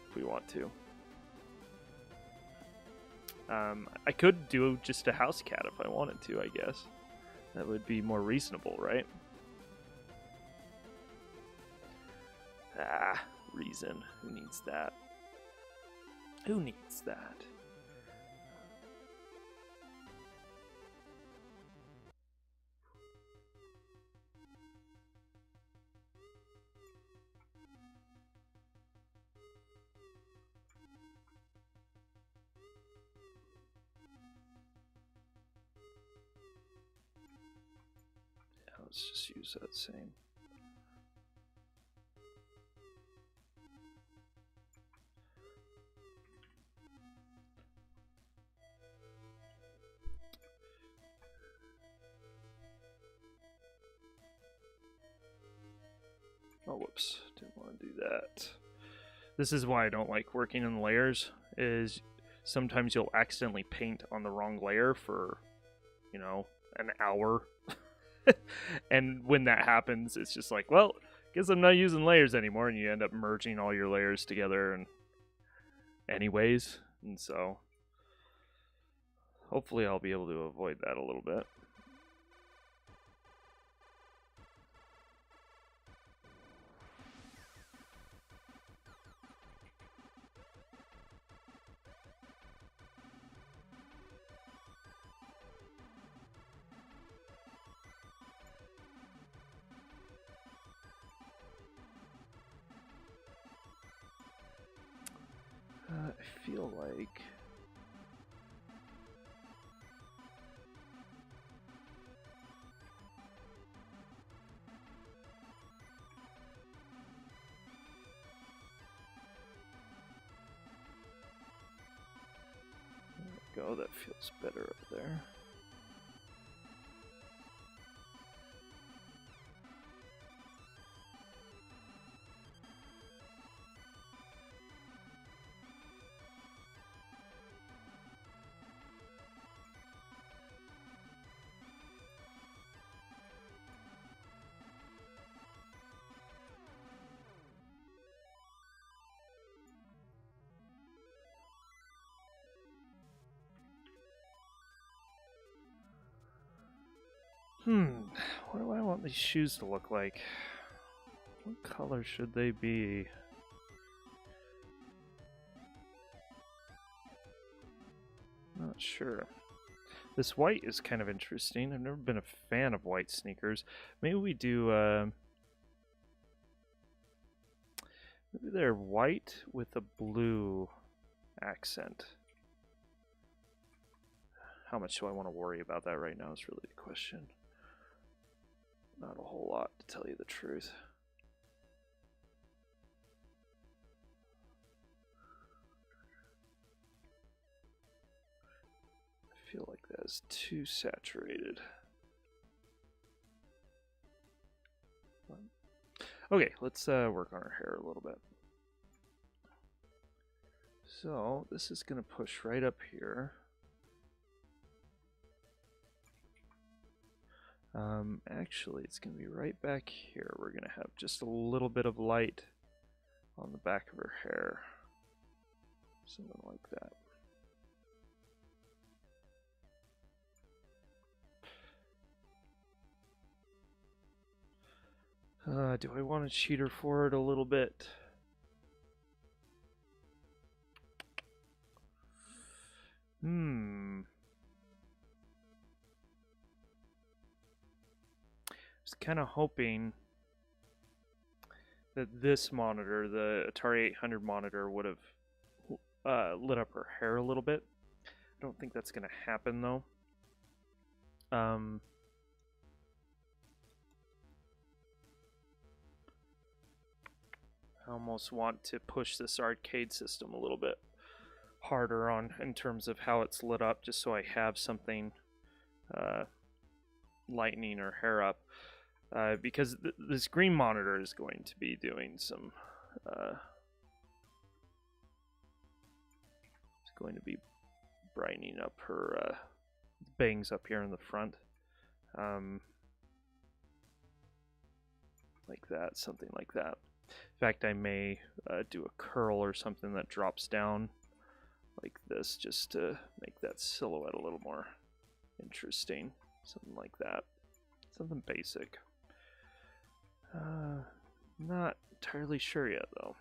if we want to. I could do just a house cat if I wanted to, I guess. That would be more reasonable, right? Reason. Who needs that? Who needs that? Let's just use that same. Oh, whoops. Didn't want to do that. This is why I don't like working in layers, is sometimes you'll accidentally paint on the wrong layer for, you know, an hour. And when that happens, it's just like, well, guess I'm not using layers anymore, and you end up merging all your layers together and anyways. And so hopefully I'll be able to avoid that a little bit. I feel like there we go, that feels better up there. What do I want these shoes to look like? What color should they be? Not sure. This white is kind of interesting. I've never been a fan of white sneakers. Maybe we do, maybe they're white with a blue accent. How much do I want to worry about that right now is really the question. Not a whole lot, to tell you the truth. I feel like that is too saturated. Okay, let's work on our hair a little bit. So this is going to push right up here. Actually, it's going to be right back here. We're going to have just a little bit of light on the back of her hair. Something like that. Do I want to cheat her forward a little bit? I was kind of hoping that this monitor, the Atari 800 monitor, would have lit up her hair a little bit. I don't think that's going to happen, though. I almost want to push this arcade system a little bit harder on in terms of how it's lit up, just so I have something lightening her hair up because this green monitor is going to be doing some it's going to be brightening up her bangs up here in the front, like that, something like that. In fact, I may do a curl or something that drops down like this just to make that silhouette a little more interesting. Something like that. Something basic. Not entirely sure yet, though.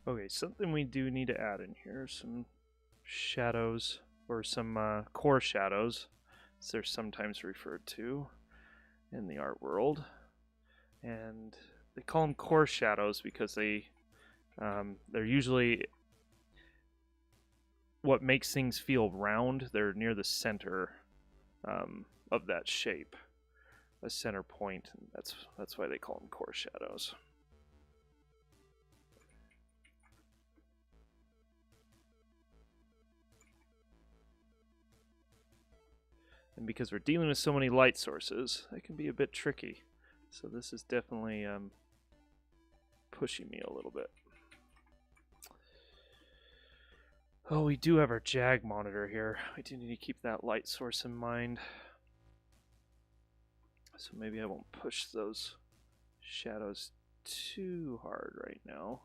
Okay, something we do need to add in here, some shadows, or some core shadows, as they're sometimes referred to in the art world. And they call them core shadows because they're usually what makes things feel round. They're near the center of that shape, a center point, and that's why they call them core shadows. And because we're dealing with so many light sources, it can be a bit tricky. So this is definitely pushing me a little bit. Oh, we do have our Jag monitor here. We do need to keep that light source in mind. So maybe I won't push those shadows too hard right now.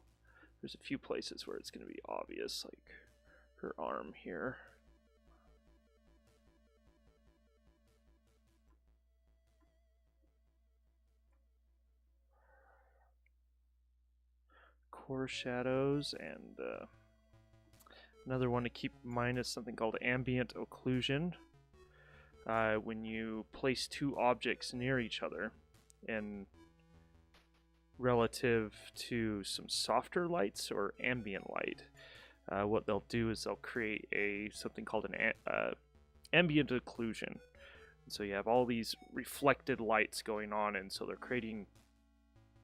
There's a few places where it's going to be obvious, like her arm here. Core shadows, and another one to keep in mind is something called Ambient Occlusion. When you place two objects near each other and relative to some softer lights or ambient light, what they'll do is they'll create something called an ambient occlusion. So you have all these reflected lights going on, and so they're creating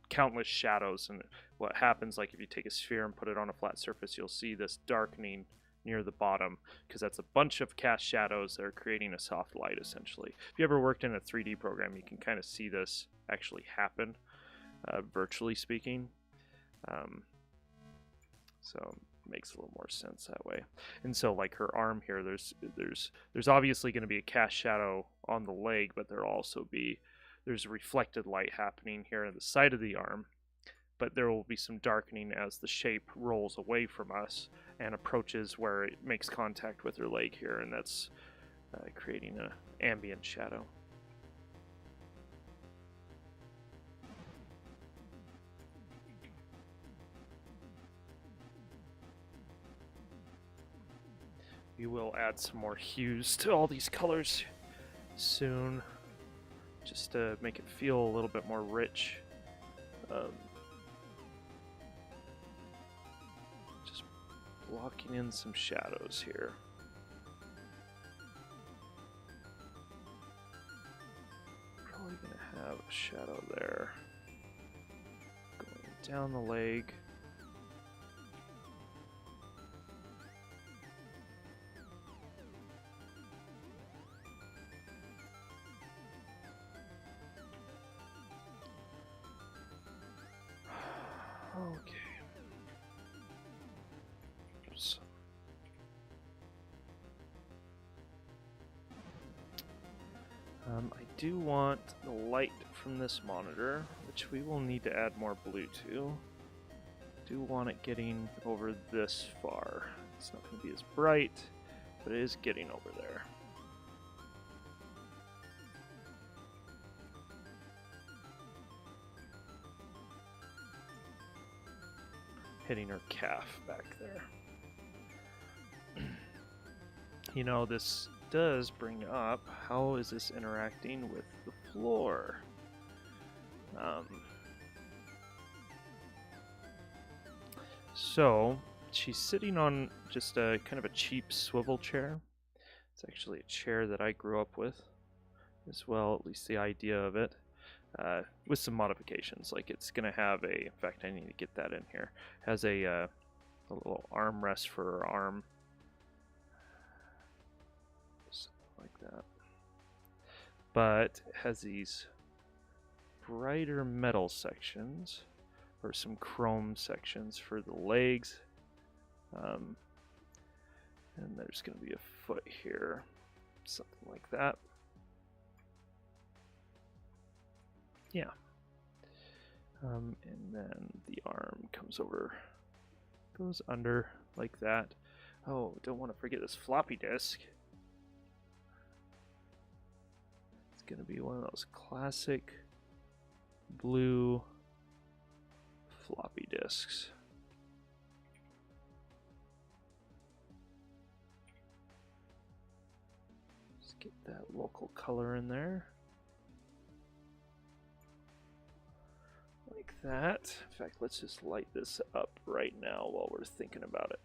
countless shadows. And what happens, like if you take a sphere and put it on a flat surface, you'll see this darkening near the bottom because that's a bunch of cast shadows that are creating a soft light, essentially. If you ever worked in a 3D program, you can kind of see this actually happen, virtually speaking. So it makes a little more sense that way. And so like her arm here, there's obviously going to be a cast shadow on the leg, but there's reflected light happening here on the side of the arm, but there will be some darkening as the shape rolls away from us and approaches where it makes contact with her leg here, and that's creating an ambient shadow. We will add some more hues to all these colors soon, just to make it feel a little bit more rich. Just blocking in some shadows here. Probably gonna have a shadow there. Going down the leg. Okay. Oops. I do want the light from this monitor, which we will need to add more blue to. Do want it getting over this far. It's not going to be as bright, but it is getting over there. Hitting her calf back there. You know, this does bring up, how is this interacting with the floor? So she's sitting on just a kind of a cheap swivel chair. It's actually a chair that I grew up with as well, at least the idea of it, with some modifications. Like it's going to have a, in fact, I need to get that in here, has a little armrest for her arm. Something like that. But it has these brighter metal sections, or some chrome sections for the legs. And there's going to be a foot here, something like that. Yeah. And then the arm comes over, goes under like that. Oh, don't want to forget this floppy disk. It's going to be one of those classic blue floppy disks. Just get that local color in there. Like that. In fact, let's just light this up right now while we're thinking about it.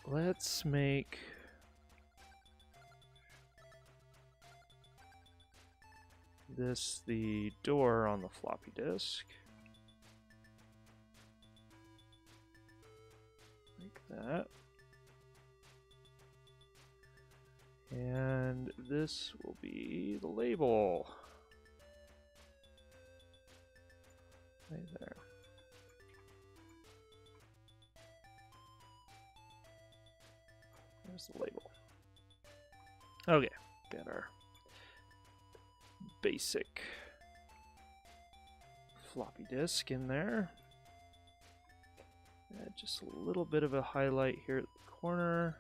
Let's make this the door on the floppy disk. Like that. And this will be the label. Right there. There's the label. Okay, got our basic floppy disk in there. Add just a little bit of a highlight here at the corner.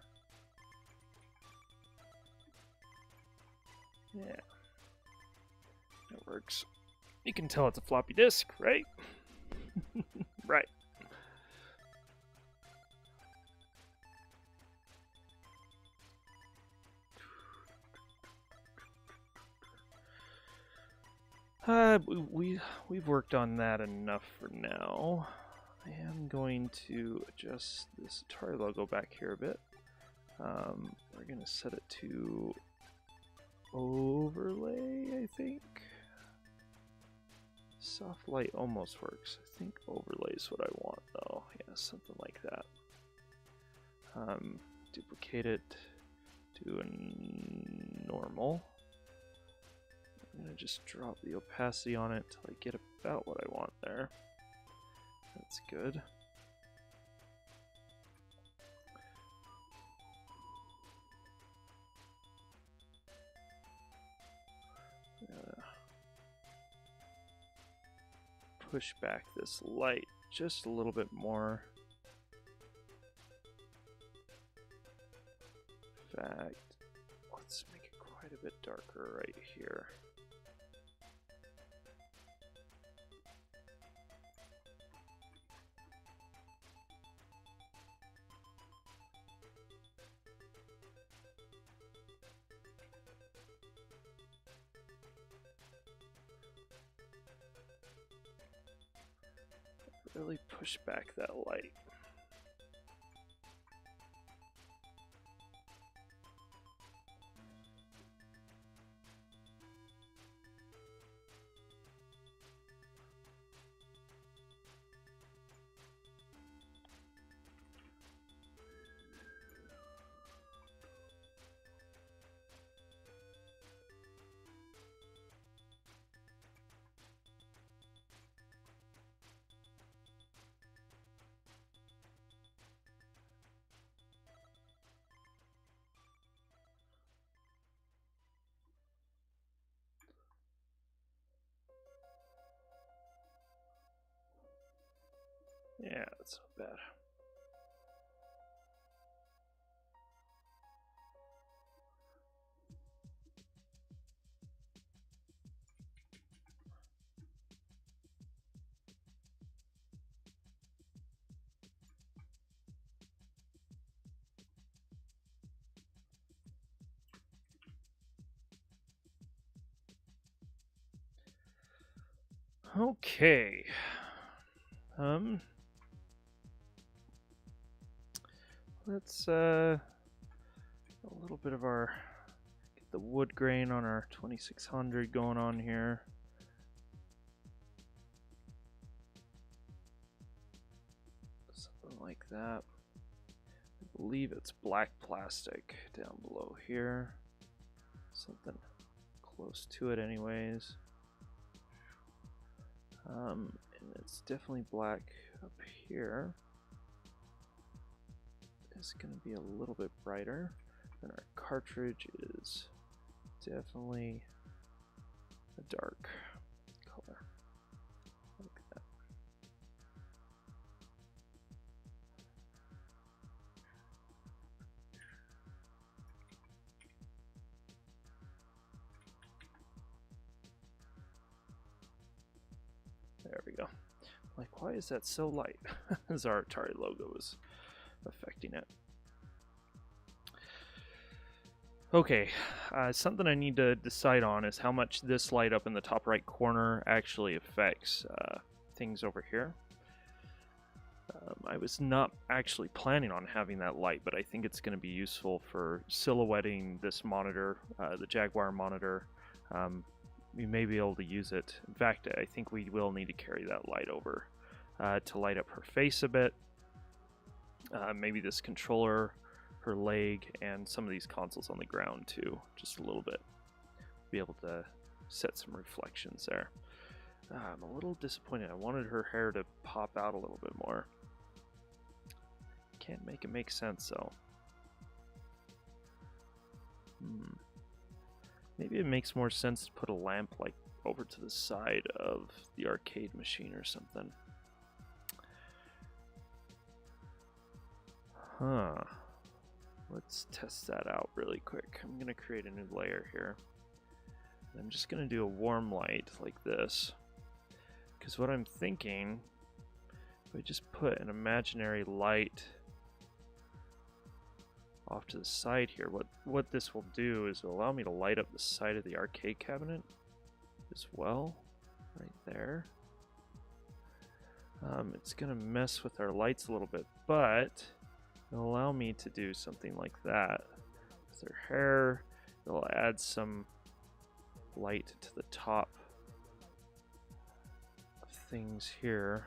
Yeah, that works. You can tell it's a floppy disk, right? Right. We've worked on that enough for now. I am going to adjust this Atari logo back here a bit. We're going to set it to overlay, I think. Soft light almost works. I think overlay is what I want, though. Yeah, something like that. Duplicate it to a normal. I'm going to just drop the opacity on it till I get about what I want there. That's good. Push back this light just a little bit more. In fact, let's make it quite a bit darker right here. Really push back that light. Yeah, that's not bad. Okay. Let's a little bit of our get the wood grain on our 2600 going on here. Something like that. I believe it's black plastic down below here. Something close to it anyways. And it's definitely black up here. It's going to be a little bit brighter. And our cartridge is definitely a dark color. Like that. There we go. Like, why is that so light? As our Atari logo is affecting it. Okay, something I need to decide on is how much this light up in the top right corner actually affects things over here. I was not actually planning on having that light, but I think it's going to be useful for silhouetting this monitor, the Jaguar Monitor. We may be able to use it. In fact, I think we will need to carry that light over to light up her face a bit. Maybe this controller, her leg, and some of these consoles on the ground too, just a little bit. Be able to set some reflections there. I'm a little disappointed. I wanted her hair to pop out a little bit more. Can't make it make sense though. Maybe it makes more sense to put a lamp like over to the side of the arcade machine or something. Huh. Let's test that out really quick. I'm going to create a new layer here. I'm just going to do a warm light like this. Because what I'm thinking, if I just put an imaginary light off to the side here, what this will do is it'll allow me to light up the side of the arcade cabinet as well, right there. It's going to mess with our lights a little bit, but it'll allow me to do something like that. With her hair, it'll add some light to the top of things here.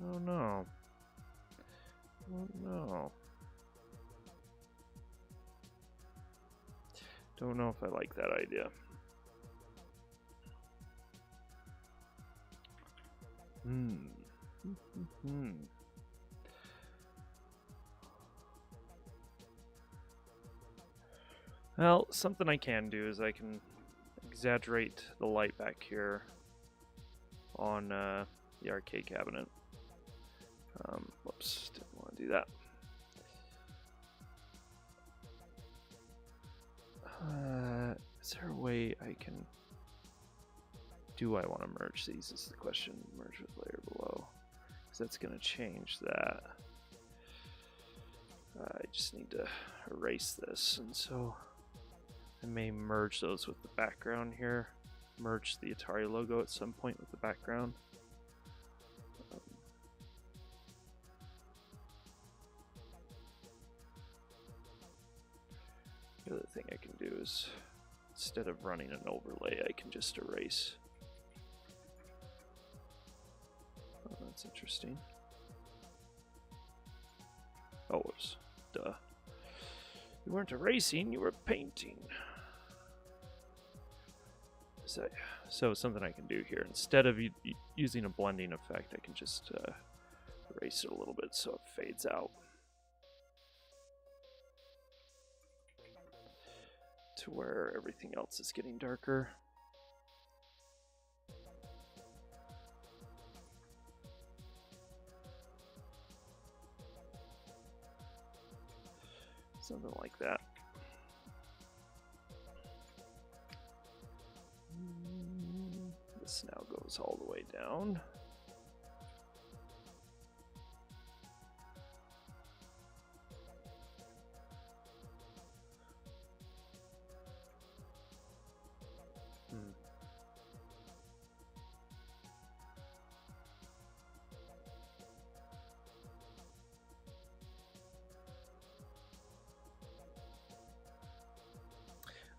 Oh no. Oh no. Don't know if I like that idea. Well, something I can do is I can exaggerate the light back here on the arcade cabinet. Whoops, didn't want to do that. Is there a way I can... Do I want to merge these is the question. Merge with layer below. Because that's going to change that. I just need to erase this. And so I may merge those with the background here. Merge the Atari logo at some point with the background. The other thing I can do is, instead of running an overlay, I can just erase. Oh, that's interesting. Oh, whoops. Duh. You weren't erasing, you were painting. So something I can do here, instead of using a blending effect, I can just erase it a little bit so it fades out. To where everything else is getting darker. Something like that. This now goes all the way down.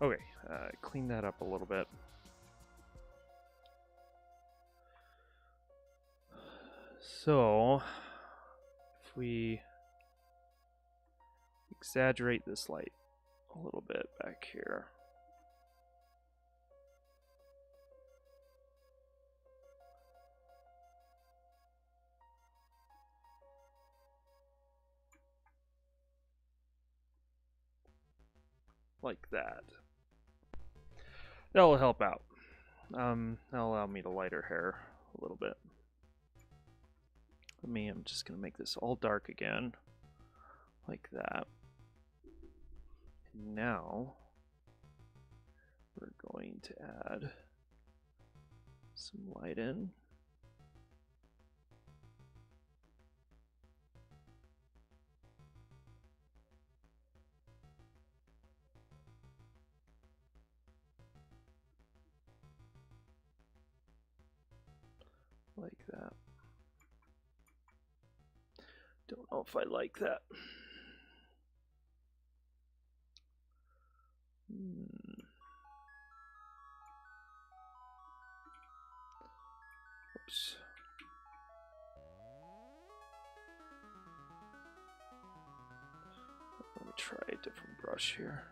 Okay, clean that up a little bit. So, if we exaggerate this light a little bit back here. Like that. That'll help out. That'll allow me to light her hair a little bit. I'm just going to make this all dark again. Like that. And now, we're going to add some light in. Like that. Don't know if I like that. Oops. Let me try a different brush here.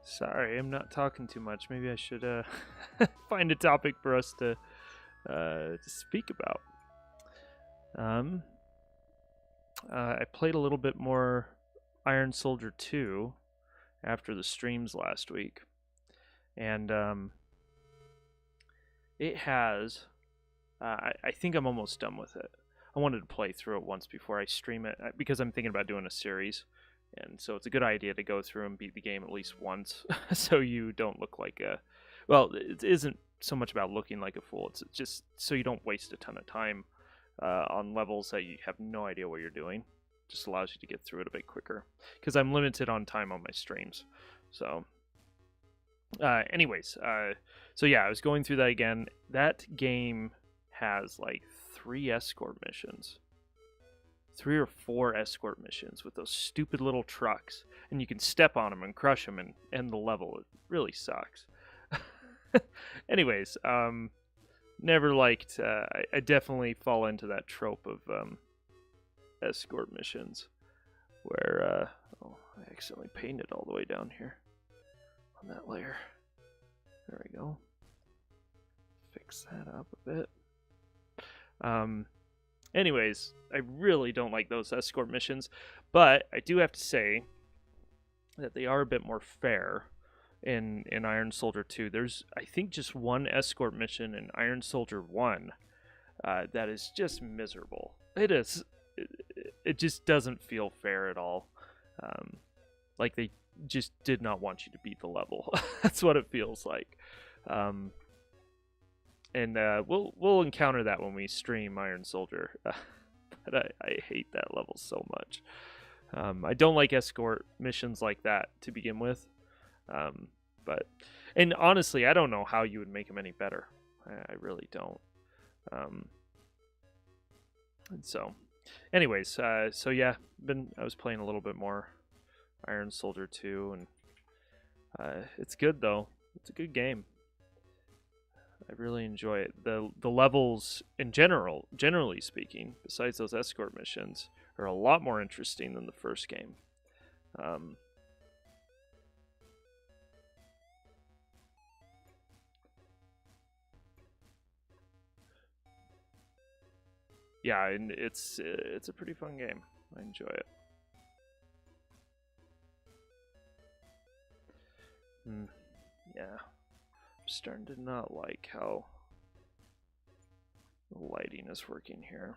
Sorry, I'm not talking too much. Maybe I should find a topic for us to speak about. I played a little bit more Iron Soldier 2 after the streams last week, and it has. I think I'm almost done with it. I wanted to play through it once before I stream it because I'm thinking about doing a series. And so it's a good idea to go through and beat the game at least once so you don't look like a... Well, it isn't so much about looking like a fool. It's just so you don't waste a ton of time on levels that you have no idea what you're doing. It just allows you to get through it a bit quicker. Because I'm limited on time on my streams. So, anyways. So yeah, I was going through that again. That game has like 3 escort missions. 3 or 4 escort missions with those stupid little trucks, and you can step on them and crush them and end the level. It really sucks. Anyways, never liked. I definitely fall into that trope of escort missions, where I accidentally painted all the way down here on that layer. There we go. Fix that up a bit. Anyways, I really don't like those escort missions, but I do have to say that they are a bit more fair in Iron Soldier 2. There's, I think, just one escort mission in Iron Soldier 1 that is just miserable. It is. It just doesn't feel fair at all. Like they just did not want you to beat the level. That's what it feels like. And we'll encounter that when we stream Iron Soldier. But I hate that level so much. I don't like escort missions like that to begin with. And honestly, I don't know how you would make them any better. I really don't. And so, Anyways, so yeah, I was playing a little bit more Iron Soldier 2, and it's good though. It's a good game. I really enjoy it. The levels in general, generally speaking, besides those escort missions, are a lot more interesting than the first game. Um, yeah, and it's a pretty fun game. I enjoy it. Yeah, I'm starting to not like how the lighting is working here.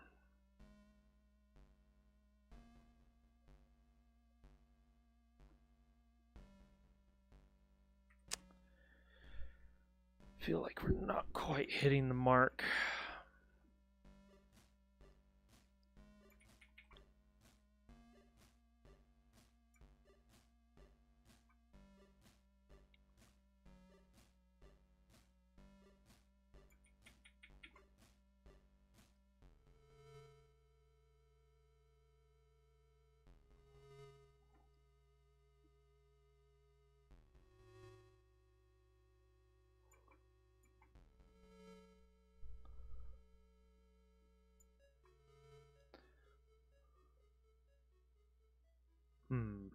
Feel like we're not quite hitting the mark. Hmm.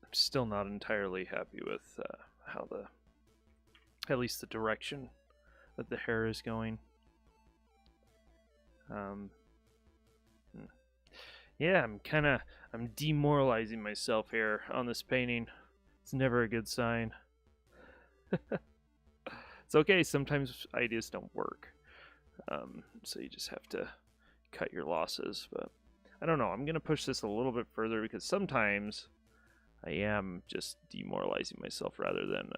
I'm still not entirely happy with how at least the direction that the hair is going. Um, yeah, I'm demoralizing myself here on this painting. It's never a good sign. It's okay. Sometimes ideas don't work, so you just have to cut your losses. But I don't know. I'm gonna push this a little bit further because sometimes I am just demoralizing myself rather than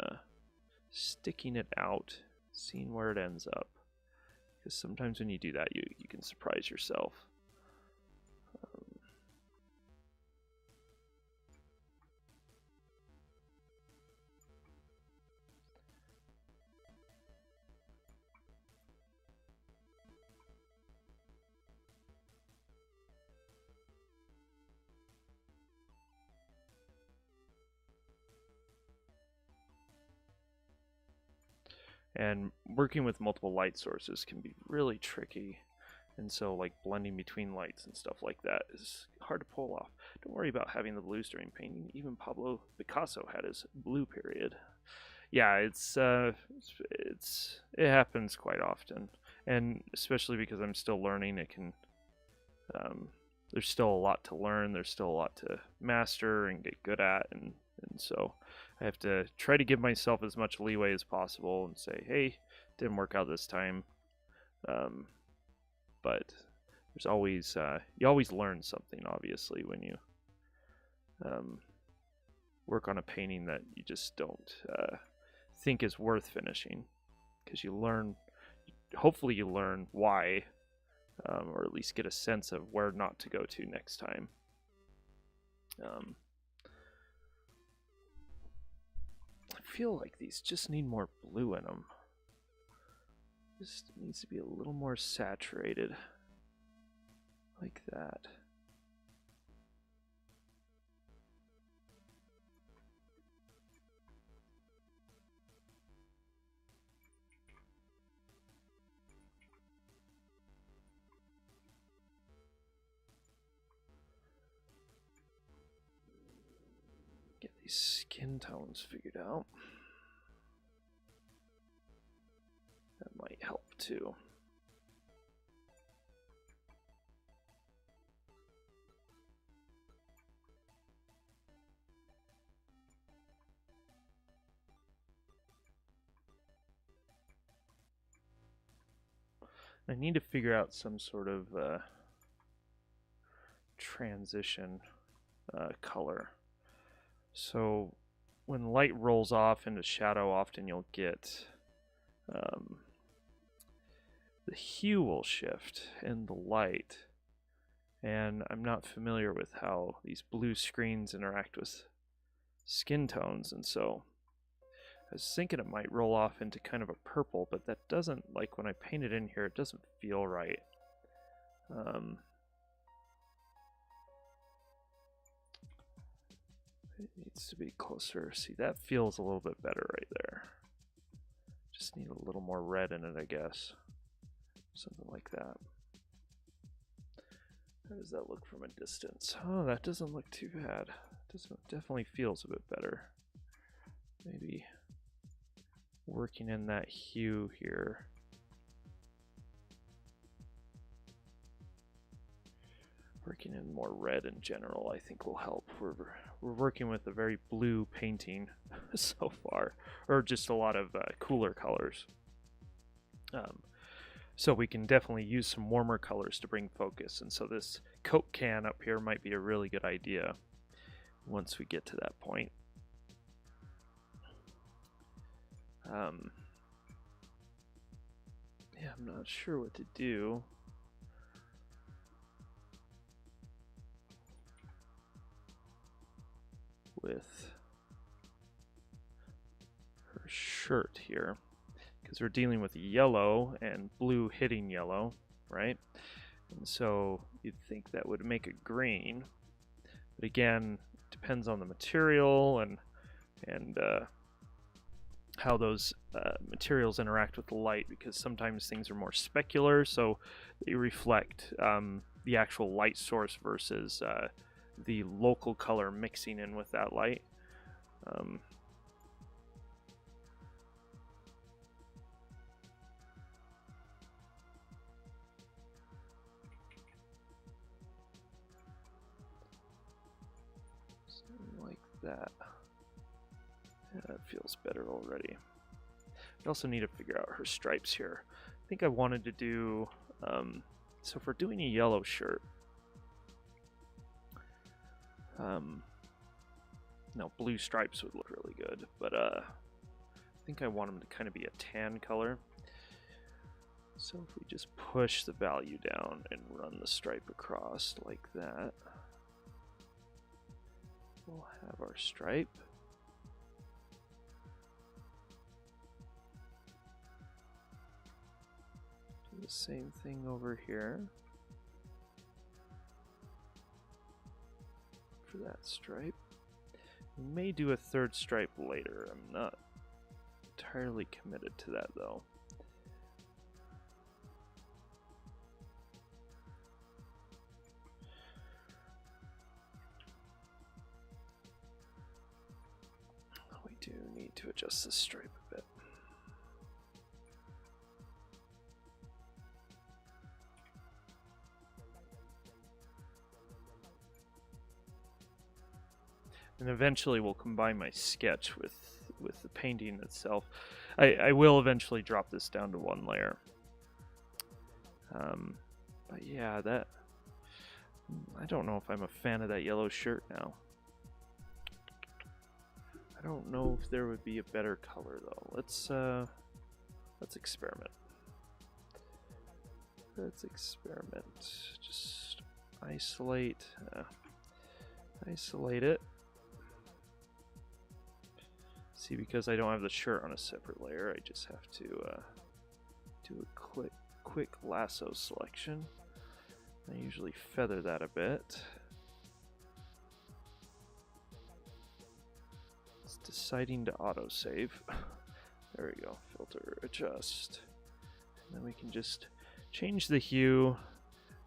sticking it out, seeing where it ends up. Because sometimes when you do that, you can surprise yourself. And working with multiple light sources can be really tricky. And so, like, blending between lights and stuff like that is hard to pull off. Don't worry about having the blues during painting. Even Pablo Picasso had his blue period. Yeah, it happens quite often, and especially because I'm still learning, it can. There's still a lot to learn. There's still a lot to master and get good at, and so I have to try to give myself as much leeway as possible and say, hey, didn't work out this time. But there's always you always learn something, obviously, when you work on a painting that you just don't think is worth finishing, because you learn. Hopefully, you learn why, or at least get a sense of where not to go to next time. I feel like these just need more blue in them. This needs to be a little more saturated, like that. Get these skin tones figured out. too. I need to figure out some sort of transition color. So when light rolls off into shadow, often you'll get the hue will shift in the light. And I'm not familiar with how these blue screens interact with skin tones, and so I was thinking it might roll off into kind of a purple, but that doesn't, like when I paint it in here, it doesn't feel right. It needs to be closer. See, that feels a little bit better right there. Just need a little more red in it, I guess. Something like that. How does that look from a distance? Oh, that doesn't look too bad. Definitely feels a bit better. Maybe working in that hue here. Working in more red in general, I think, will help. We're working with a very blue painting so far, or just a lot of cooler colors. So we can definitely use some warmer colors to bring focus, and so this Coke can up here might be a really good idea once we get to that point. Yeah, I'm not sure what to do. With her shirt here, because we're dealing with yellow and blue hitting yellow, right? And so you'd think that would make it green, but again, it depends on the material and how those materials interact with the light, because sometimes things are more specular, so they reflect the actual light source versus the local color mixing in with that light. Something like that. Yeah, that feels better already. I also need to figure out her stripes here. I think I wanted to do, so if we're doing a yellow shirt, no, blue stripes would look really good, but I think I want them to kind of be a tan color. So if we just push the value down and run the stripe across like that, we'll have our stripe. Do the same thing over here for that stripe. We may do a third stripe later. I'm not entirely committed to that though. We do need to adjust this stripe a bit. And eventually we'll combine my sketch with the painting itself. I will eventually drop this down to one layer. But yeah, that, I don't know if I'm a fan of that yellow shirt now. I don't know if there would be a better color though. Let's experiment. Let's experiment. Just isolate it. See, because I don't have the shirt on a separate layer, I just have to do a quick lasso selection. I usually feather that a bit. It's deciding to autosave. There we go. Filter, adjust. And then we can just change the hue.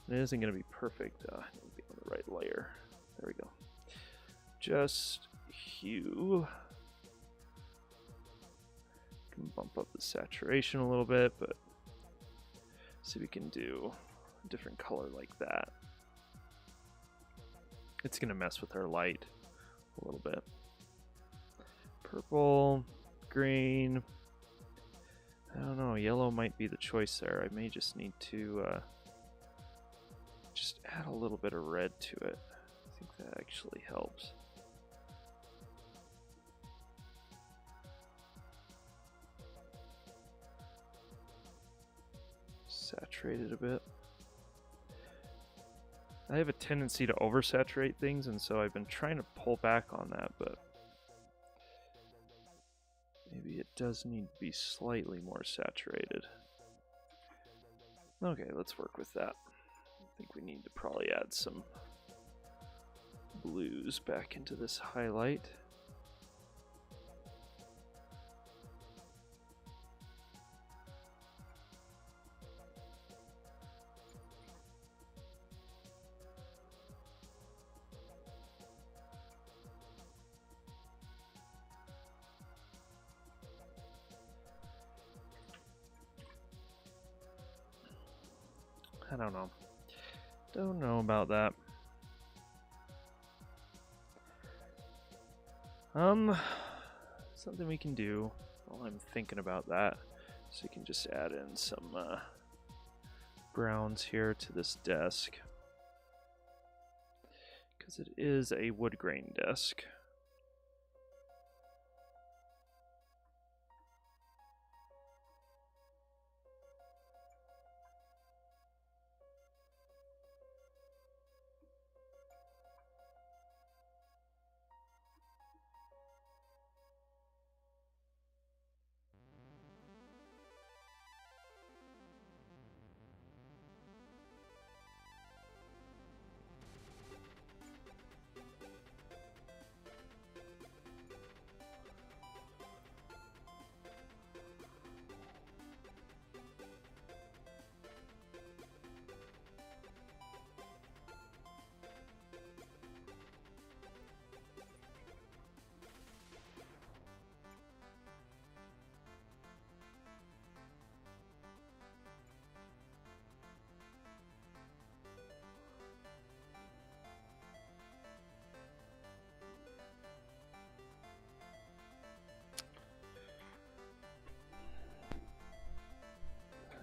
It isn't going to be perfect. It'll be on the right layer. There we go. Just hue. Can bump up the saturation a little bit, but See if we can do a different color like that. It's going to mess with our light a little bit. Purple, green. I don't know, yellow might be the choice there. I may just need to just add a little bit of red to it. I think that actually helps. Saturate it a bit. I have a tendency to oversaturate things, and so I've been trying to pull back on that, but maybe it does need to be slightly more saturated. Okay, let's work with that. I think we need to probably add some blues back into this highlight. I don't know. Don't know about that. Something we can do while I'm thinking about that. So you can just add in some browns here to this desk. Because it is a wood grain desk.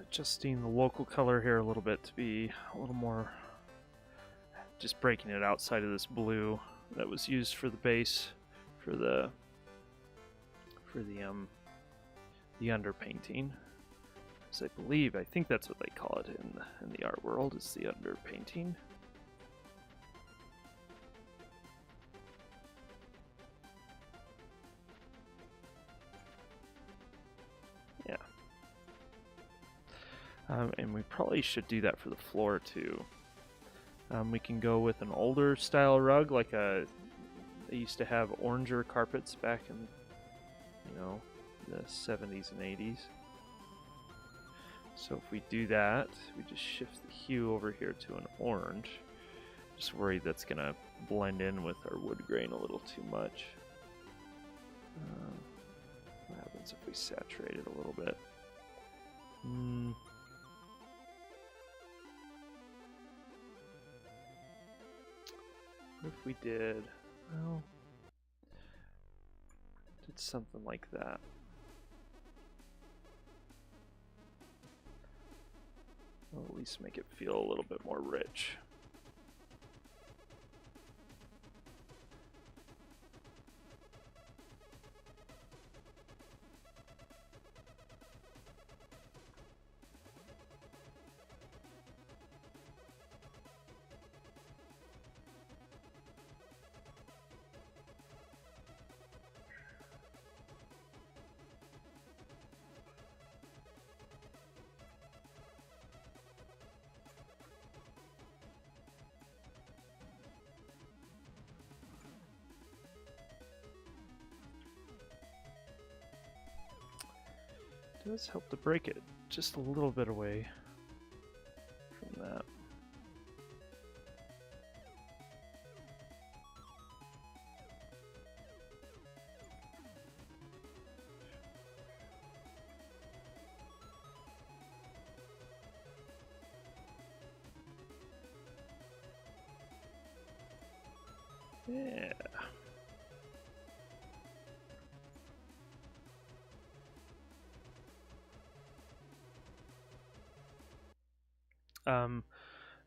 Adjusting the local color here a little bit to be a little more, just breaking it outside of this blue that was used for the base for the underpainting. So I think that's what they call it in the art world, is the underpainting. Yeah. And we probably should do that for the floor too. We can go with an older style rug, like they used to have oranger carpets back in, the 70s and 80s. So if we do that, we just shift the hue over here to an orange. Just worried that's gonna blend in with our wood grain a little too much. What happens if we saturate it a little bit? What if we did, well, did something like that? Well, at least make it feel a little bit more rich. It does help to break it just a little bit away from that. Yeah.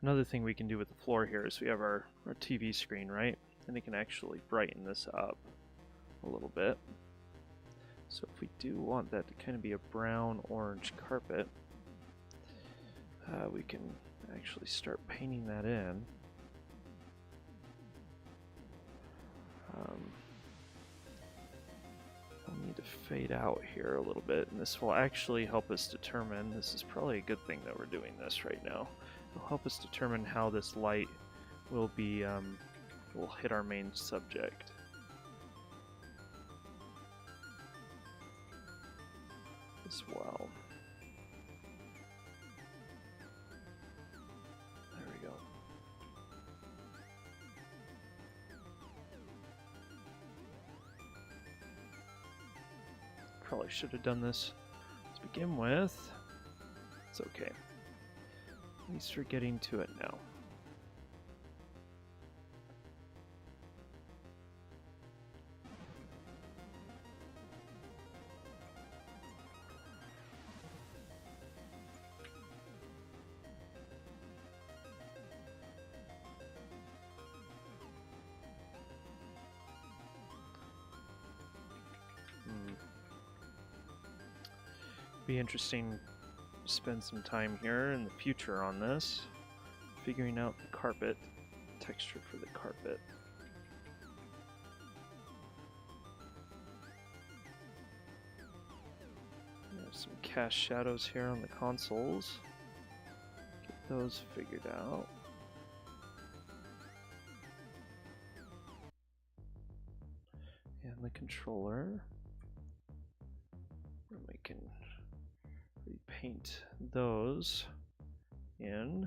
Another thing we can do with the floor here is we have our TV screen, right? And it can actually brighten this up a little bit. So if we do want that to kind of be a brown-orange carpet, we can actually start painting that in. I'll need to fade out here a little bit, and this will actually help us determine, this is probably a good thing that we're doing this right now, it'll help us determine how this light will be, will hit our main subject. As well. There we go. Probably should have done this to begin with. It's okay. At least we're getting to it now. Be interesting to spend some time here in the future on this, figuring out the carpet, texture for the carpet. We have some cast shadows here on the consoles. Get those figured out. And the controller. And we can repaint those in.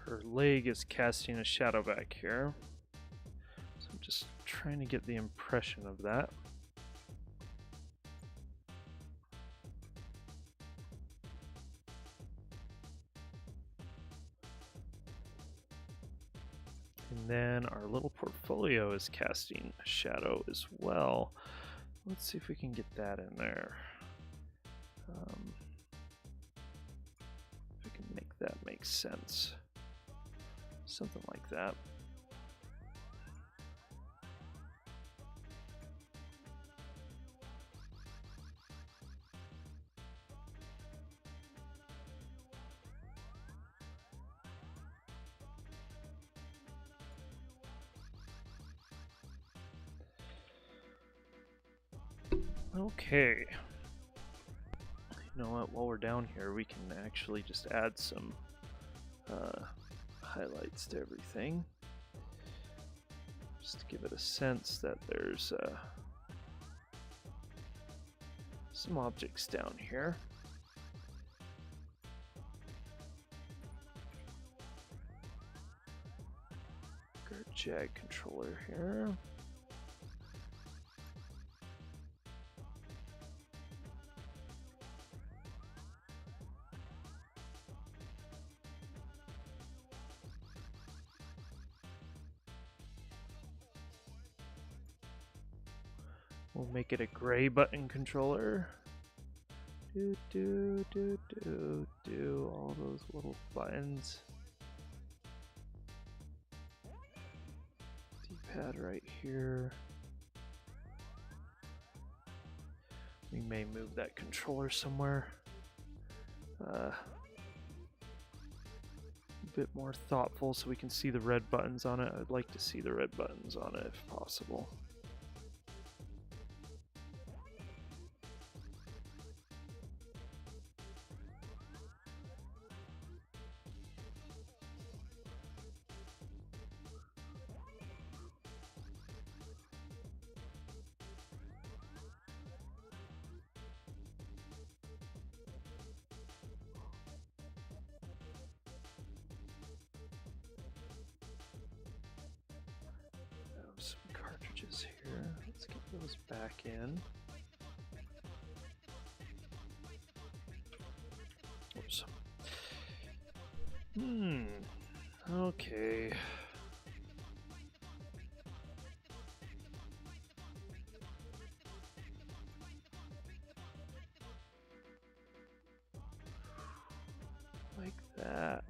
Her leg is casting a shadow back here. So I'm just trying to get the impression of that. And then our little portfolio is casting a shadow as well. Let's see if we can get that in there. If we can make that make sense. Something like that. Okay. You know what, while we're down here, we can actually just add some highlights to everything. Just to give it a sense that there's some objects down here. Got our Jag controller here. We'll make it a gray button controller. Do all those little buttons. D-pad right here. We may move that controller somewhere. A bit more thoughtful so we can see the red buttons on it. I'd like to see the red buttons on it if possible. Some cartridges here. Let's get those back in. Oops. Okay. Like that.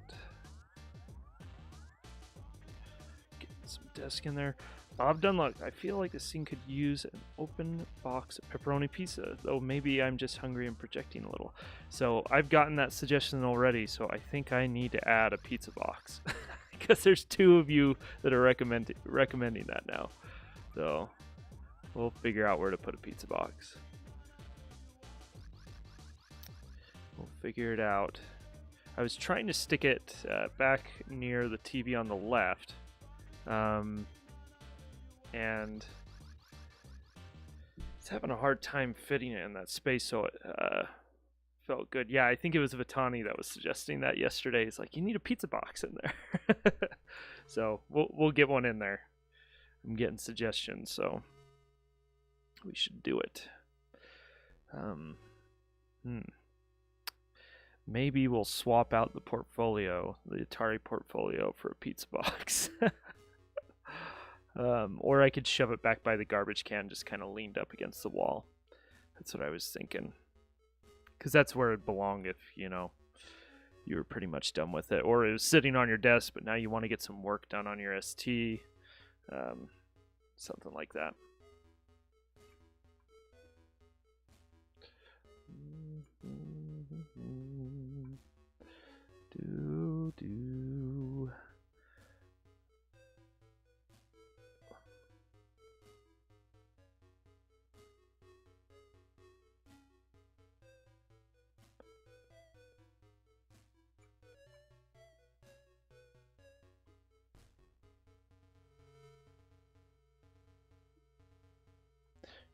Get some desk in there. Bob Dunluck, I feel like this thing could use an open box of pepperoni pizza, though maybe I'm just hungry and projecting a little. So I've gotten that suggestion already, so I think I need to add a pizza box. Because there's 2 of you that are recommending that now. So we'll figure out where to put a pizza box. We'll figure it out. I was trying to stick it back near the TV on the left. And it's having a hard time fitting it in that space, so it felt good. Yeah, I think it was Vitani that was suggesting that yesterday. He's like, you need a pizza box in there. So we'll get one in there. I'm getting suggestions, so we should do it. Maybe we'll swap out the portfolio, the Atari portfolio, for a pizza box. Or I could shove it back by the garbage can, just kind of leaned up against the wall. That's what I was thinking. Because that's where it belonged if, you know, you were pretty much done with it. Or it was sitting on your desk, but now you want to get some work done on your ST. Something like that.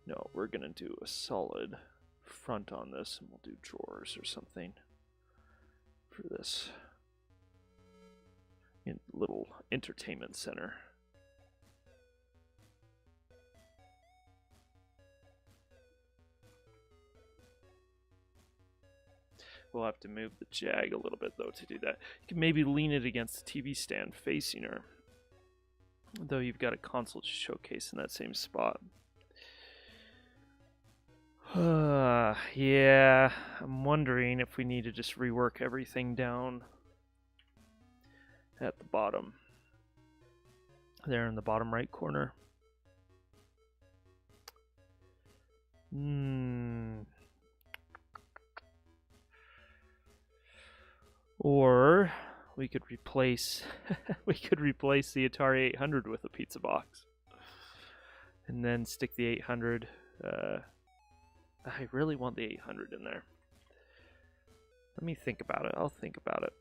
No, we're going to do a solid front on this, and we'll do drawers or something for this little entertainment center. We'll have to move the Jag a little bit, though, to do that. You can maybe lean it against the TV stand facing her, though you've got a console to showcase in that same spot. Yeah, I'm wondering if we need to just rework everything down at the bottom. There in the bottom right corner. Or we could replace the Atari 800 with a pizza box. And then stick the 800 I really want the 800 in there. Let me think about it. I'll think about it.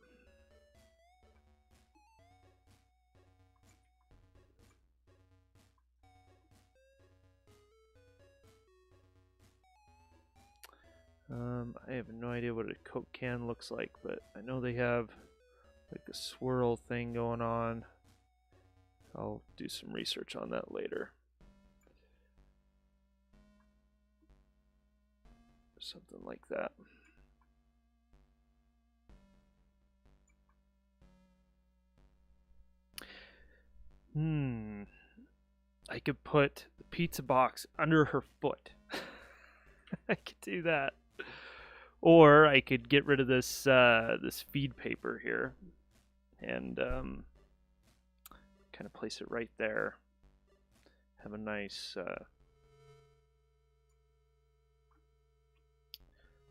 I have no idea what a Coke can looks like, but I know they have like a swirl thing going on. I'll do some research on that later. Something like that. I could put the pizza box under her foot. I could do that. Or I could get rid of this this feed paper here and kind of place it right there. Have a nice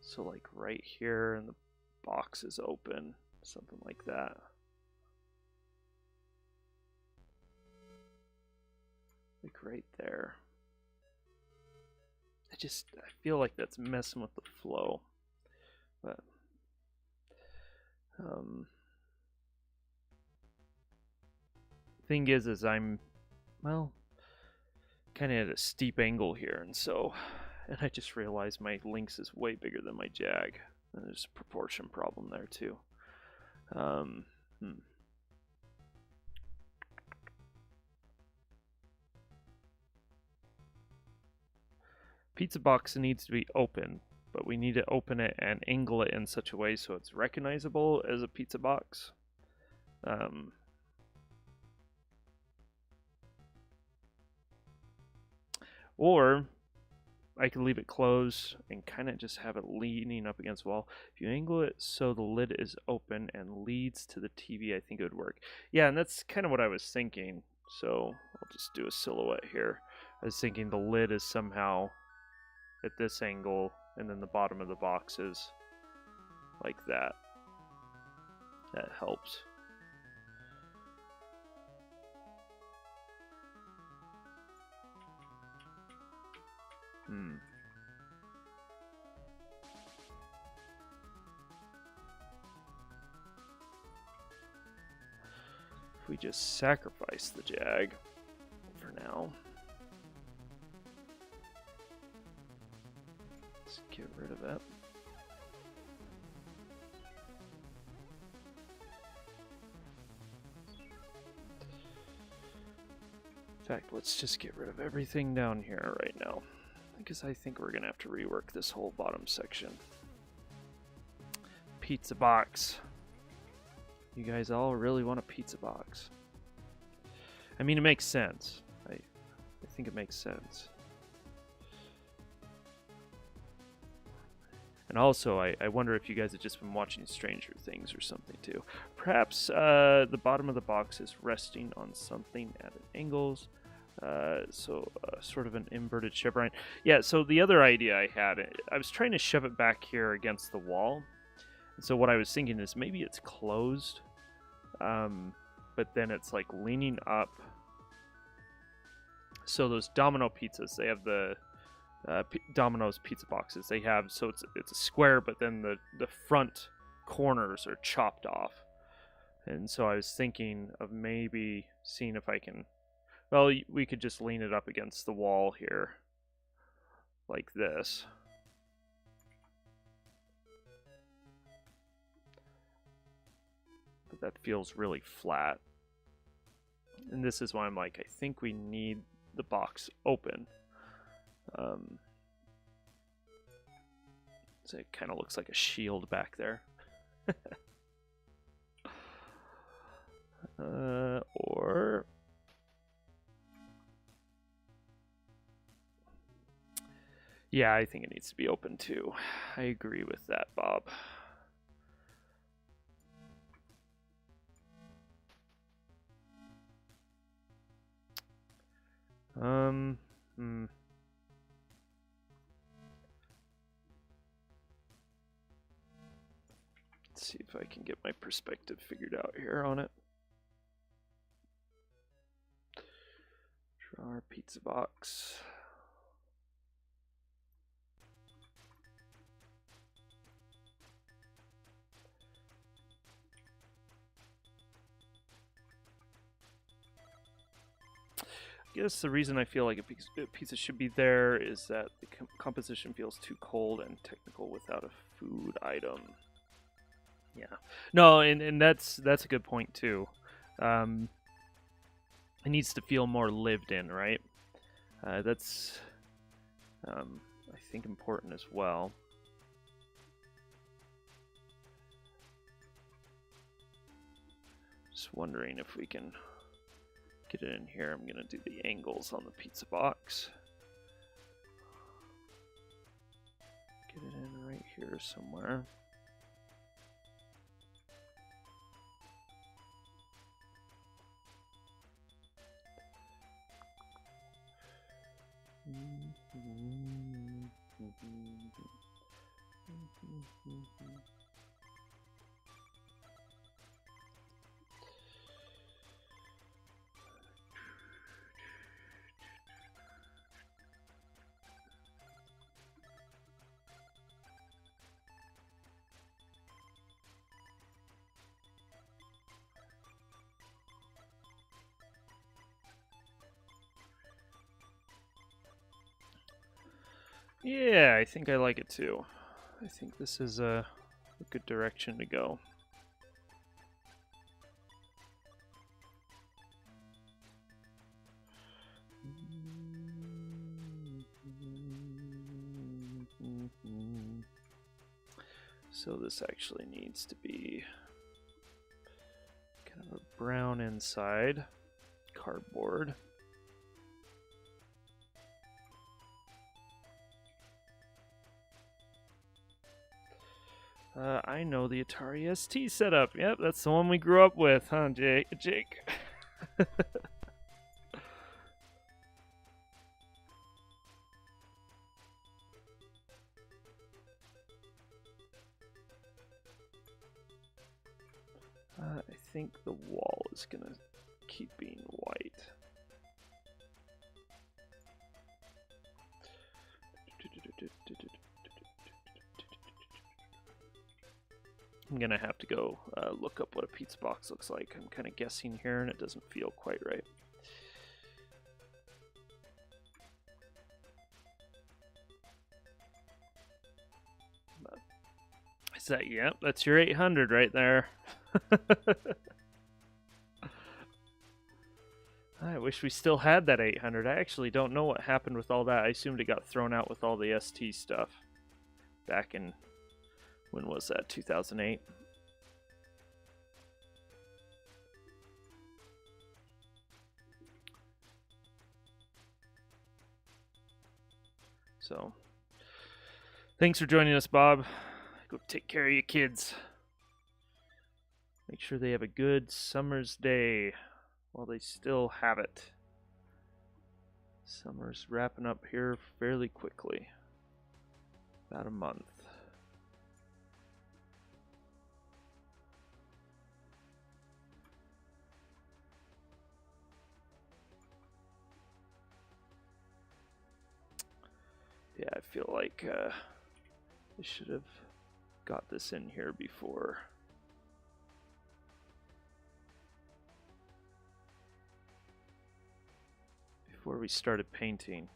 so like right here, and the box is open, something like that. Like right there. I feel like that's messing with the flow. But thing is I'm, well, kind of at a steep angle here, and I just realized my Lynx is way bigger than my Jag, and there's a proportion problem there too. Pizza box needs to be open, but we need to open it and angle it in such a way so it's recognizable as a pizza box. Or I could leave it closed and kind of just have it leaning up against the wall. If you angle it so the lid is open and leads to the TV, I think it would work. Yeah, and that's kind of what I was thinking. So I'll just do a silhouette here. I was thinking the lid is somehow at this angle, and then the bottom of the box is like that. That helps. If we just sacrifice the Jag for now. Let's get rid of it. In fact, let's just get rid of everything down here right now, because I think we're gonna have to rework this whole bottom section. Pizza box. You guys all really want a pizza box. I mean, it makes sense. I think it makes sense. And also, I wonder if you guys have just been watching Stranger Things or something too. Perhaps the bottom of the box is resting on something at an angles. Sort of an inverted chevron. Yeah, so the other idea I had, I was trying to shove it back here against the wall. And so what I was thinking is maybe it's closed, but then it's like leaning up. So those Domino pizzas, they have the Domino's pizza boxes. They have, so it's a square, but then the front corners are chopped off. And so I was thinking of maybe seeing if I can, well, we could just lean it up against the wall here, like this. But that feels really flat. And this is why I'm like, I think we need the box open. So it kind of looks like a shield back there. Or yeah, I think it needs to be open too. I agree with that, Bob. Let's see if I can get my perspective figured out here on it. Draw our pizza box. I guess the reason I feel like a pizza should be there is that the composition feels too cold and technical without a food item. Yeah, no, and that's a good point too. It needs to feel more lived in, right? That's I think important as well. Just wondering if we can Get it in here. I'm going to do the angles on the pizza box. Get it in right here somewhere. Yeah, I think I like it too. I think this is a good direction to go. So this actually needs to be kind of a brown inside, cardboard. I know the Atari ST setup. Yep, that's the one we grew up with, huh, Jake? I think the wall is gonna keep being white. I'm gonna have to go look up what a pizza box looks like. I'm kind of guessing here and it doesn't feel quite right. Is that, yeah, that's your 800 right there. I wish we still had that 800. I actually don't know what happened with all that. I assumed it got thrown out with all the ST stuff back in, when was that, 2008? So, thanks for joining us, Bob. Go take care of your kids. Make sure they have a good summer's day while they still have it. Summer's wrapping up here fairly quickly. About a month. Yeah, I feel like I should have got this in here before we started painting.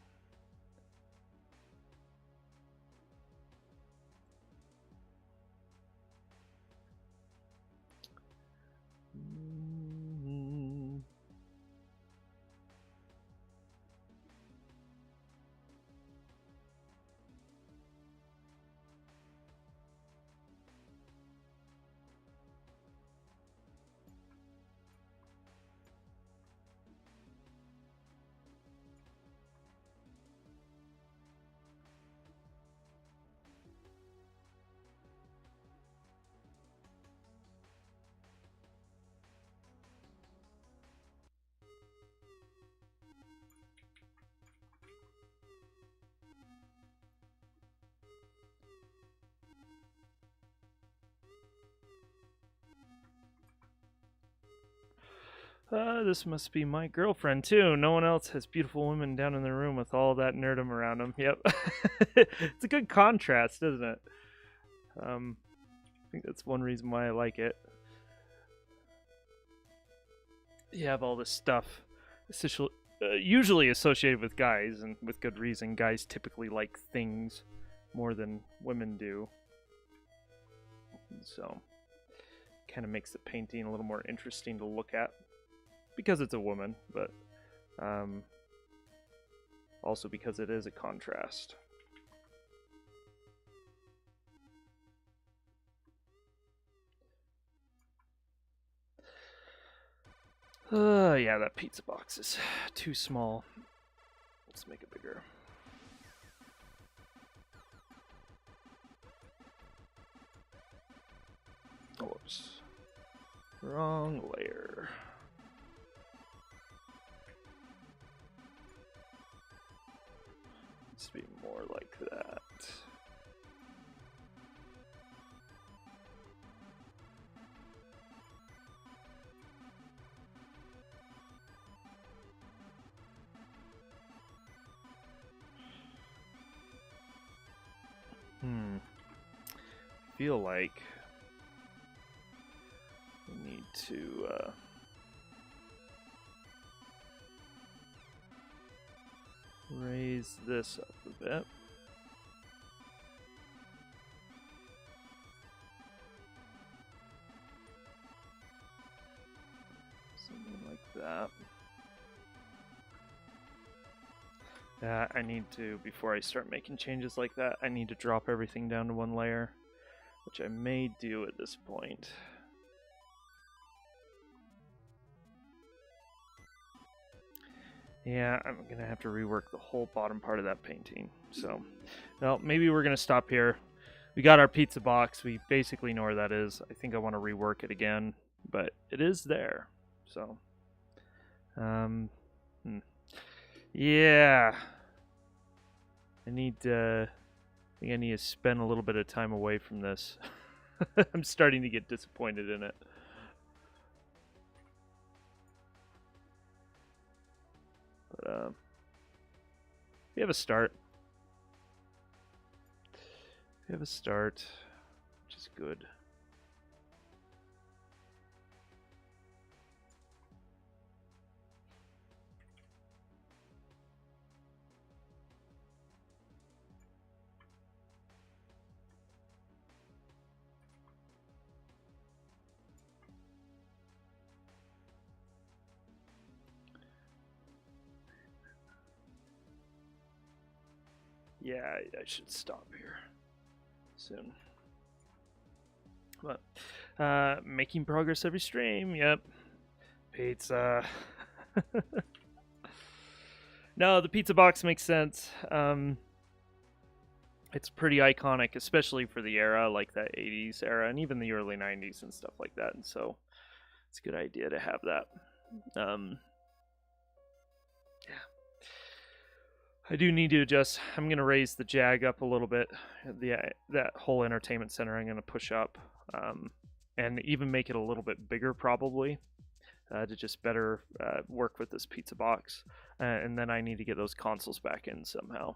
This must be my girlfriend too. No one else has beautiful women down in the room with all that nerdum around them. Yep. It's a good contrast, isn't it? I think that's one reason why I like it. You have all this stuff usually associated with guys, and with good reason. Guys typically like things more than women do. So, kind of makes the painting a little more interesting to look at. Because it's a woman, but also because it is a contrast. Yeah, that pizza box is too small. Let's make it bigger. Oh, whoops. Wrong layer. Needs to be more like that. Feel like we need to raise this up a bit. Something like that. I need to, before I start making changes like that, I need to drop everything down to one layer, which I may do at this point. Yeah, I'm going to have to rework the whole bottom part of that painting. So, well, maybe we're going to stop here. We got our pizza box. We basically know where that is. I think I want to rework it again, but it is there. So, yeah. I think I need to spend a little bit of time away from this. I'm starting to get disappointed in it. But we have a start. We have a start, which is good. Yeah, I should stop here soon. But making progress every stream. Yep. Pizza. No, the pizza box makes sense. It's pretty iconic, especially for the era, like that 80s era, and even the early 90s and stuff like that. And so it's a good idea to have that. Yeah. I do need to adjust. I'm going to raise the Jag up a little bit. That whole entertainment center I'm going to push up, and even make it a little bit bigger probably, to just better work with this pizza box. And then I need to get those consoles back in somehow.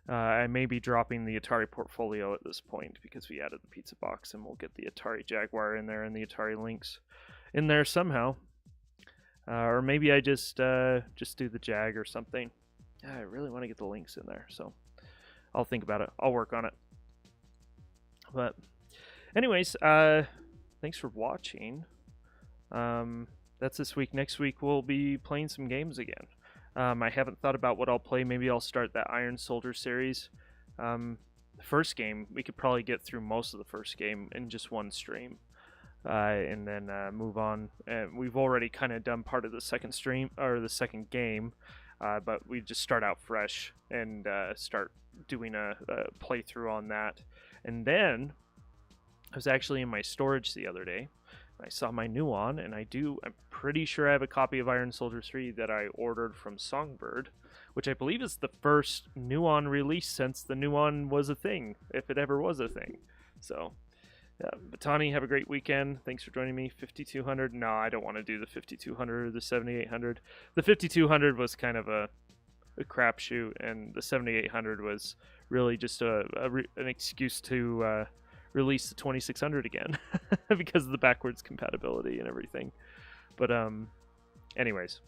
I may be dropping the Atari portfolio at this point because we added the pizza box, and we'll get the Atari Jaguar in there and the Atari Lynx in there somehow. Or maybe I just do the Jag or something. I really want to get the Lynx in there, so I'll think about it. I'll work on it. But anyways, thanks for watching. That's this week. Next week we'll be playing some games again. I haven't thought about what I'll play. Maybe I'll start that Iron Soldier series. The first game, we could probably get through most of the first game in just one stream. And then move on. We've already kind of done part of the second stream, or the second game. But we just start out fresh and start doing a playthrough on that. And then I was actually in my storage the other day. I saw my Nuon, and I'm pretty sure I have a copy of Iron Soldier 3 that I ordered from Songbird, which I believe is the first Nuon release since the Nuon was a thing, if it ever was a thing. So, yeah, Batani, have a great weekend. Thanks for joining me. 5200. No, I don't want to do the 5200 or the 7800. The 5200 was kind of a crapshoot, and the 7800 was really just an excuse to release the 2600 again because of the backwards compatibility and everything. But anyways,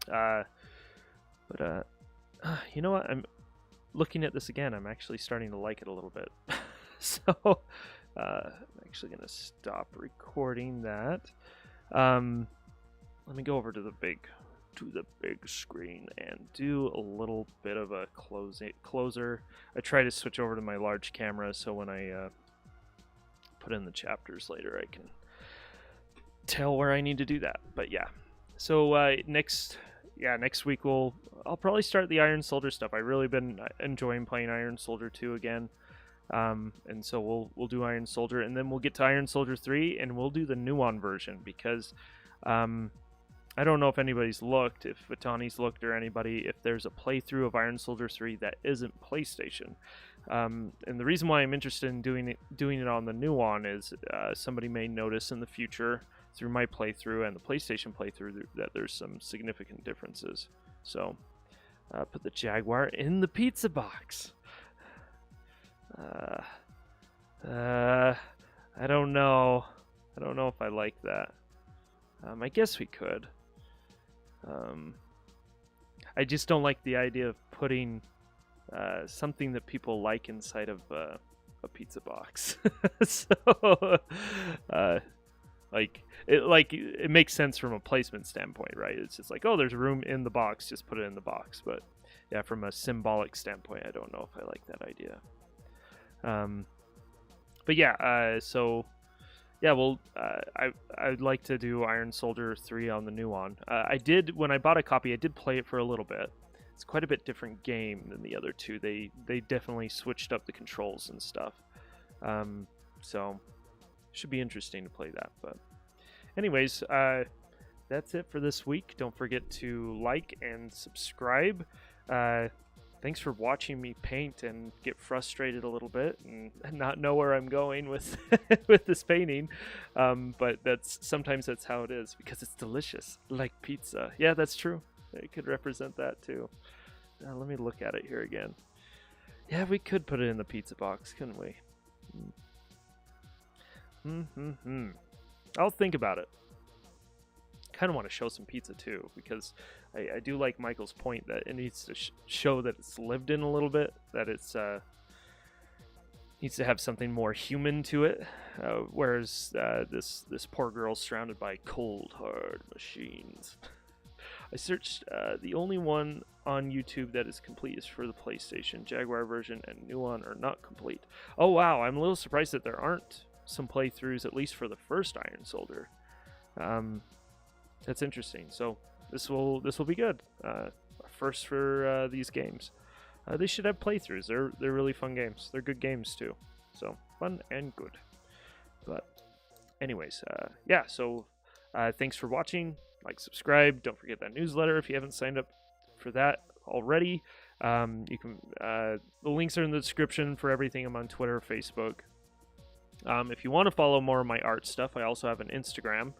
you know what? I'm looking at this again. I'm actually starting to like it a little bit. So I'm actually going to stop recording that. Let me go over to the big screen and do a little bit of a closer. I try to switch over to my large camera so when I put in the chapters later, I can tell where I need to do that. But yeah, so next week I'll probably start the Iron Soldier stuff. I've really been enjoying playing Iron Soldier 2 again. And so we'll do Iron Soldier, and then we'll get to Iron Soldier 3, and we'll do the Nuon version, because I don't know if anybody's looked, if Vatani's looked or anybody, if there's a playthrough of Iron Soldier 3 that isn't PlayStation. And the reason why I'm interested in doing it on the Nuon is somebody may notice in the future through my playthrough and the PlayStation playthrough that there's some significant differences. So put the Jaguar in the pizza box. I don't know. I don't know if I like that. I guess we could. I just don't like the idea of putting something that people like inside of a pizza box. So, it makes sense from a placement standpoint, right? It's just like, oh, there's room in the box, just put it in the box. But yeah, from a symbolic standpoint, I don't know if I like that idea. But yeah, so yeah, well, I'd like to do Iron Soldier 3 on the Nuon. I did, when I bought a copy, I did play it for a little bit. It's quite a bit different game than the other two. They definitely switched up the controls and stuff. So should be interesting to play that. But anyways, that's it for this week. Don't forget to like and subscribe. Thanks for watching me paint and get frustrated a little bit and not know where I'm going with with this painting. But sometimes that's how it is, because it's delicious, like pizza. Yeah, that's true. It could represent that too. Let me look at it here again. Yeah, we could put it in the pizza box, couldn't we? I'll think about it. Kind of want to show some pizza too, because I do like Michael's point that it needs to show that it's lived in a little bit, that it's needs to have something more human to it, whereas this poor girl's surrounded by cold hard machines. I searched, the only one on YouTube that is complete is for the PlayStation. Jaguar version and Nuon are not complete. Oh wow, I'm a little surprised that there aren't some playthroughs, at least for the first Iron Soldier. That's interesting. So this will be good. First for these games. They should have playthroughs. They're really fun games. They're good games too. So fun and good. But anyways, yeah. So thanks for watching. Like, subscribe. Don't forget that newsletter if you haven't signed up for that already. You can. The links are in the description for everything. I'm on Twitter, Facebook. If you want to follow more of my art stuff, I also have an Instagram.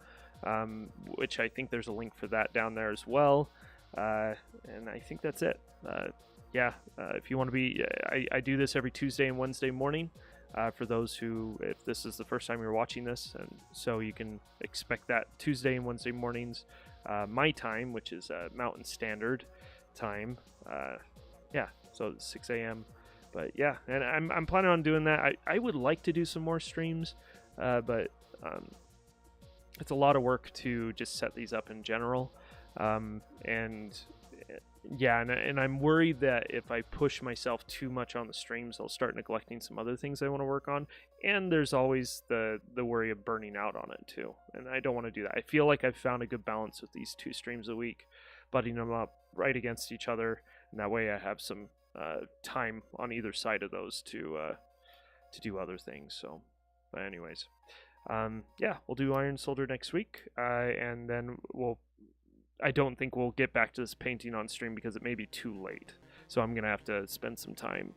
Which I think there's a link for that down there as well. And I think that's it. Yeah, if you want to be, I do this every Tuesday and Wednesday morning, for those who, if this is the first time you're watching this, and so you can expect that Tuesday and Wednesday mornings, my time, which is Mountain Standard Time. Yeah, so 6 a.m. But yeah, and I'm planning on doing that. I would like to do some more streams, but it's a lot of work to just set these up in general. And yeah, and I'm worried that if I push myself too much on the streams, I'll start neglecting some other things I want to work on. And there's always the worry of burning out on it too. And I don't want to do that. I feel like I've found a good balance with these 2 streams a week, butting them up right against each other. And that way I have some time on either side of those to do other things. So, but anyways, yeah, we'll do Iron Soldier next week. And then I don't think we'll get back to this painting on stream because it may be too late. So I'm going to have to spend some time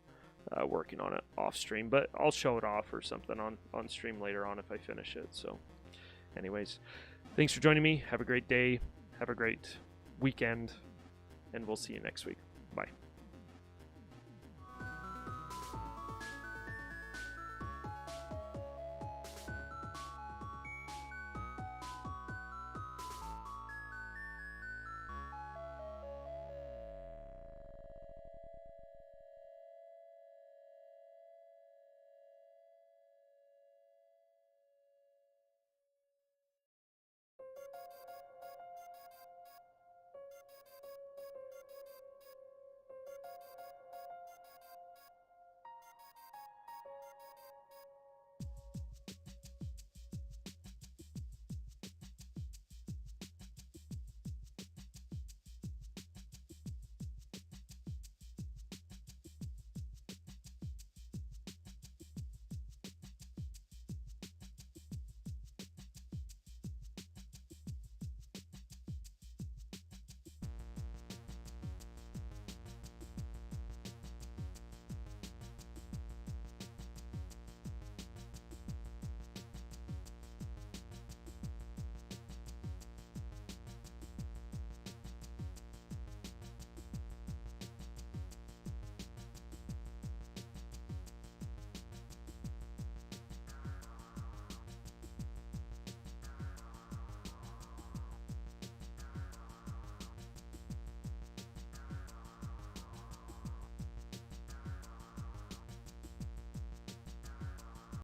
working on it off stream, but I'll show it off or something on stream later on if I finish it. So anyways, thanks for joining me. Have a great day. Have a great weekend, and we'll see you next week.